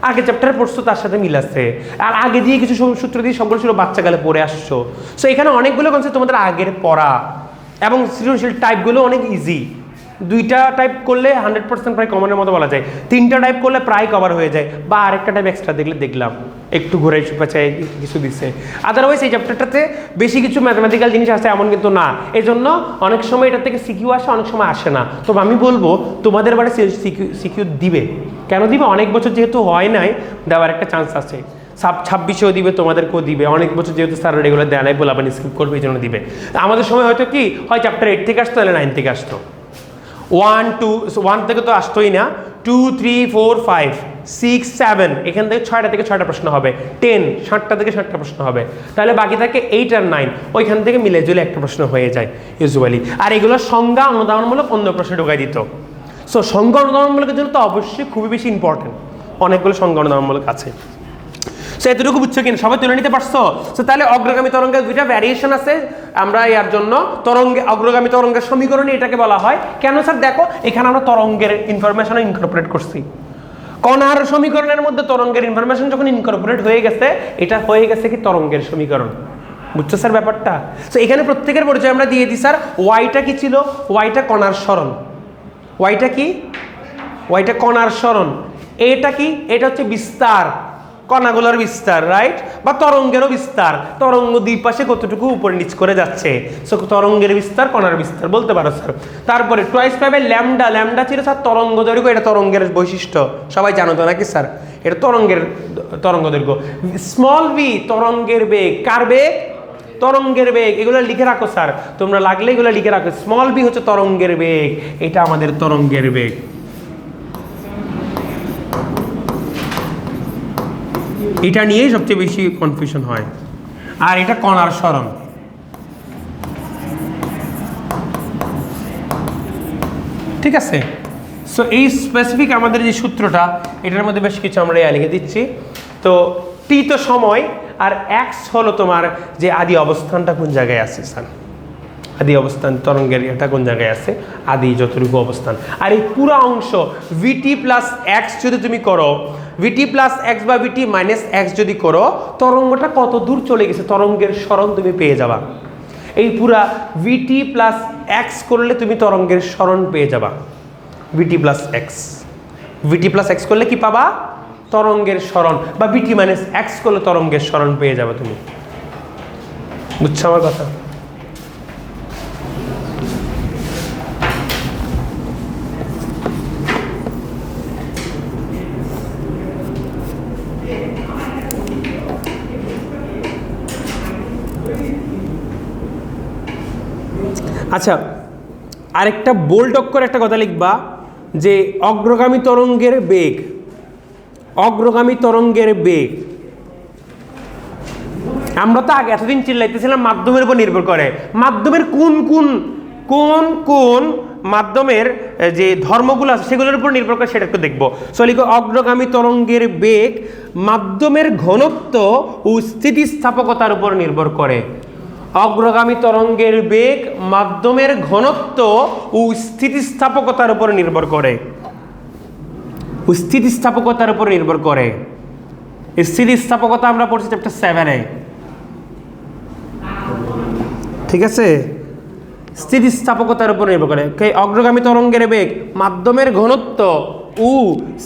আগে চ্যাপ্টারে পড়ছো তার সাথে মিল আছে, আর আগে দিয়ে কিছু সূত্র দিয়ে সবগুলো ছিল বাচ্চাকালে পড়ে আসছো। সো এখানে অনেকগুলো কনসেপ্ট তোমাদের আগের পড়া, এবং সৃজনশীল টাইপগুলো অনেক ইজি। 2টা টাইপ করলে 100% প্রায় কমনের মতো বলা যায়, 3টা টাইপ করলে প্রায় কভার হয়ে যায়, বা আরেকটা টাইপ এক্সট্রা দেখলাম একটু ঘুরে পেঁচায় কিছু দিচ্ছে। আদারওয়াইজ এই চ্যাপ্টারটাতে বেশি কিছু ম্যাথমেটিক্যাল জিনিস আছে এমন কিন্তু না, এই জন্য অনেক সময় এটা থেকে সিকিউ আসে, অনেক সময় আসে না। তো আমি বলবো তোমাদের বাড়ি সিকিউ দিবে, কেন দিবে, অনেক বছর যেহেতু হয় নাই, দেওয়ার একটা চান্স আছে। 26-এও দিবে, তোমাদেরকেও দিবে, অনেক বছর যেহেতু স্যার রেগুলার দেয় নাই বলে আপনি স্কিপ করবে, এই জন্য দিবে। আমাদের সময় হয়তো কি হয়, চ্যাপ্টার 8 থেকে আসতো, তাহলে 9 থেকে আসতো, 1 থেকে তো আসতোই না, 2, 3, 4, 5, 6, 7, এখান থেকে 6টা থেকে 6টা প্রশ্ন হবে, 10, 7টা থেকে 7টা প্রশ্ন হবে, তাহলে বাকি থাকে 8 আর 9, ওইখান থেকে মিলে জুলে একটা প্রশ্ন হয়ে যায় ইউজুয়ালি। আর এগুলো সংজ্ঞা অনুদানমূলক অন্য প্রশ্নে ঢোকাই দিত। সো সংজ্ঞা অনুদানমূলকের জন্য তো অবশ্যই খুবই বেশি ইম্পর্টেন্ট, অনেকগুলো সংজ্ঞা অনুদানমূলক আছে। সো এতটুকু বুঝছো কিনা, সবাই তুলে নিতে পারছো? সো তাহলে অগ্রগামী তরঙ্গের 2টা ভ্যারিয়েশন আছে, আমরা এর জন্য অগ্রগামী তরঙ্গের সমীকরণে এটাকে বলা হয়। কেন স্যার? দেখো এখানে আমরা তরঙ্গের ইনফরমেশন ইনকর্পোরেট করছি, কণার সমীকরণের মধ্যে তরঙ্গের ইনফরমেশন যখন ইনকর্পোরেট হয়ে গেছে, এটা হয়ে গেছে কি তরঙ্গের সমীকরণ। বুঝছো স্যার ব্যাপারটা? সো এখানে প্রত্যেকের পরিচয় আমরা দিয়ে দিই। স্যার ওয়াইটা কি ছিল? ওয়াইটা কণার সরণ। ওয়াইটা কি? ওয়াইটা কণার সরণ। এটা কি? এটা হচ্ছে বিস্তার, কণাগুলোর বিস্তার, রাইট? বা তরঙ্গেরও বিস্তার, তরঙ্গ দুই পাশে কতটুকু উপর নিচ করে যাচ্ছে, সো তরঙ্গের বিস্তার, কণার বিস্তার বলতে পারো স্যার। তারপরে টুয়াইস পাবে ল্যামডা। ল্যামডা ছিল স্যার তরঙ্গ দৈর্ঘ্য, এটা তরঙ্গের বৈশিষ্ট্য, সবাই জানো তো নাকি স্যার? এটা তরঙ্গ দৈর্ঘ্য। স্মল ভি তরঙ্গের বেগ। কার বেগ? তরঙ্গের বেগ। এগুলো লিখে রাখো স্যার, তোমরা লাগলে এগুলো লিখে রাখো। স্মল ভি হচ্ছে তরঙ্গের বেগ, এটা আমাদের তরঙ্গের বেগ। এটা নিয়েই সবচেয়ে বেশি কনফিউশন হয়। আর এটা কণার সরণ। ঠিক আছে? সো এই স্পেসিফিক আমাদের যে সূত্রটা, এটার মধ্যে বেশ কিছু আমরা লিখে দিচ্ছি। তো টি তো সময়, আর এক্স হলো তোমার যে আদি অবস্থানটা কোন জায়গায় আছে স্যার, আদি অবস্থান তরঙ্গের এটা কোন জায়গায় আছে, আদি যতটুকু অবস্থান। আর এই পুরো অংশ ভিটি প্লাস এক্স যদি তুমি করো, ভিটি প্লাস এক্স বা ভিটি মাইনাস এক্স যদি করো, তরঙ্গটা কত দূর চলে গেছে তরঙ্গের সরণ তুমি পেয়ে যাবা। এই পুরা ভিটি প্লাস এক্স করলে তুমি তরঙ্গের সরণ পেয়ে যাবা, ভিটি প্লাস এক্স। ভিটি প্লাস এক্স করলে কি পাবা? তরঙ্গের সরণ। বা ভিটি মাইনাস এক্স করলে তরঙ্গের সরণ পেয়ে যাবে তুমি। বুঝছো আমার কথা? আচ্ছা, আরেকটা বোল্ড অক্ষরে একটা কথা লিখবা যে অগ্রগামী তরঙ্গের বেগ, অগ্রগামী তরঙ্গের বেগ। আমরা তো আগে এতদিন চিল্লাইতেছিলাম মাধ্যমের উপর নির্ভর করে, মাধ্যমের কোন কোন কোন কোন মাধ্যমের যে ধর্মগুলো আছে সেগুলোর উপর নির্ভর করে, সেটা একটু দেখবো। সো লিখো অগ্রগামী তরঙ্গের বেগ মাধ্যমের ঘনত্ব ও স্থিতিস্থাপকতার উপর নির্ভর করে। অগ্রগামী তরঙ্গের বেগ মাধ্যমের ঘনত্ব ও স্থিতিস্থাপকতার উপর নির্ভর করে। স্থিতিস্থাপকতার উপর নির্ভর করে। স্থিতিস্থাপকতা আমরা পড়ছি চ্যাপ্টার 7-এ। ঠিক আছে? স্থিতিস্থাপকতার উপর নির্ভর করে। অগ্রগামী তরঙ্গের বেগ মাধ্যমের ঘনত্ব ও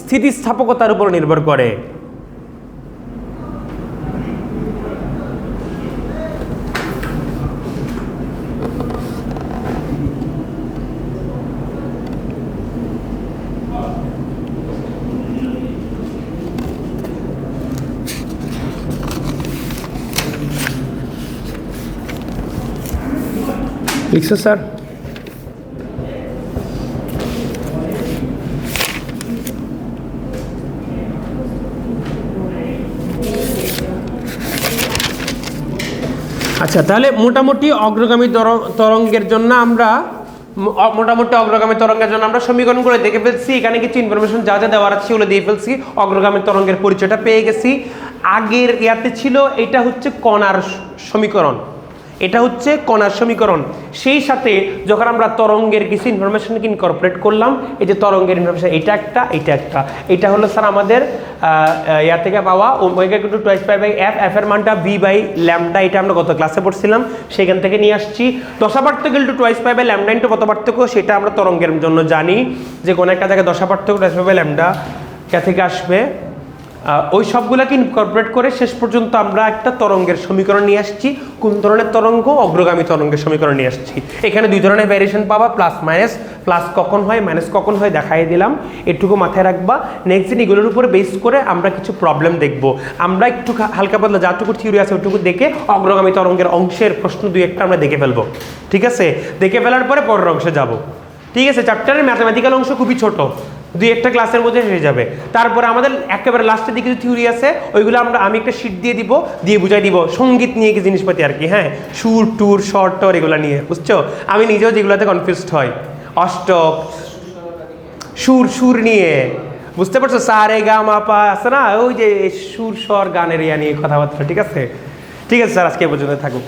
স্থিতিস্থাপকতার উপর নির্ভর করে। লিখছো স্যার? আচ্ছা, তাহলে মোটামুটি অগ্রগামী তরঙ্গের জন্য আমরা সমীকরণ করে দেখে ফেলছি। এখানে কিছু ইনফরমেশন যা যা দেওয়ার আছে সেগুলো দিয়ে ফেলছি। অগ্রগামী তরঙ্গের পরিচয়টা পেয়ে গেছি। আগের ইয়াতে ছিল এটা হচ্ছে কণার সমীকরণ, এটা হচ্ছে কণার সমীকরণ। সেই সাথে যখন আমরা তরঙ্গের কিছু ইনফরমেশনকে ইনকর্পোরেট করলাম, এই যে তরঙ্গের ইনফরমেশন এটা একটা, এটা হলো স্যার আমাদের ইয়া থেকে পাওয়া omega equal to twice pi by f, f এর মানটা ভি বাই ল্যামডা, এটা আমরা গত ক্লাসে পড়ছিলাম, সেখান থেকে নিয়ে আসছি। দশাপার্থক্য equal to twice pi by lambda into কত পার্থক্য, সেটা আমরা তরঙ্গের জন্য জানি যে কোনো একটা জায়গায় দশাপার্থক্য টুয়াইস পাই বাই ল্যামডা থেকে আসবে। ওই সবগুলোকে ইনকর্পোরেট করে শেষ পর্যন্ত আমরা একটা তরঙ্গের সমীকরণ নিয়ে আসছি। কোন ধরনের তরঙ্গ? অগ্রগামী তরঙ্গের সমীকরণ নিয়ে আসছি। এখানে দুই ধরনের ভ্যারিয়েশন পাবা, প্লাস মাইনাস। প্লাস কখন হয়, মাইনাস কখন হয় দেখাই দিলাম, এটুকু মাথায় রাখবা। নেক্সট দিন এগুলোর উপরে বেস করে আমরা কিছু প্রবলেম দেখব। আমরা একটু হালকা পাতলা যাটুকু থিওরি আছে ওইটুকু দেখে অগ্রগামী তরঙ্গের অংশের প্রশ্ন দুই একটা আমরা দেখে ফেলবো। ঠিক আছে? দেখে ফেলার পরে পরের অংশে যাব। ঠিক আছে? চ্যাপ্টারের ম্যাথমেটিক্যাল অংশ খুবই ছোট, দুই একটা ক্লাসের মধ্যে হয়ে যাবে। তারপরে আমাদের একেবারে লাস্টের দিকে কিছু থিওরি আছে, ওইগুলো আমি একটা শিট দিয়ে দিব, দিয়ে বুঝাই দিব সঙ্গীত নিয়ে কি জিনিসপাতি আর কি। হ্যাঁ, সুর টুর শর্ট টর এগুলো নিয়ে, বুঝছো? আমি নিজেও যেগুলোতে কনফিউজড হয়, অষ্টক সুর নিয়ে, বুঝতে পারছো? সা রে গা মা পা আছে না, ওই যে সুর স্বর গানের ইয়া নিয়ে কথাবার্তা। ঠিক আছে? ঠিক আছে স্যার, আজকে এই পর্যন্ত থাকুক।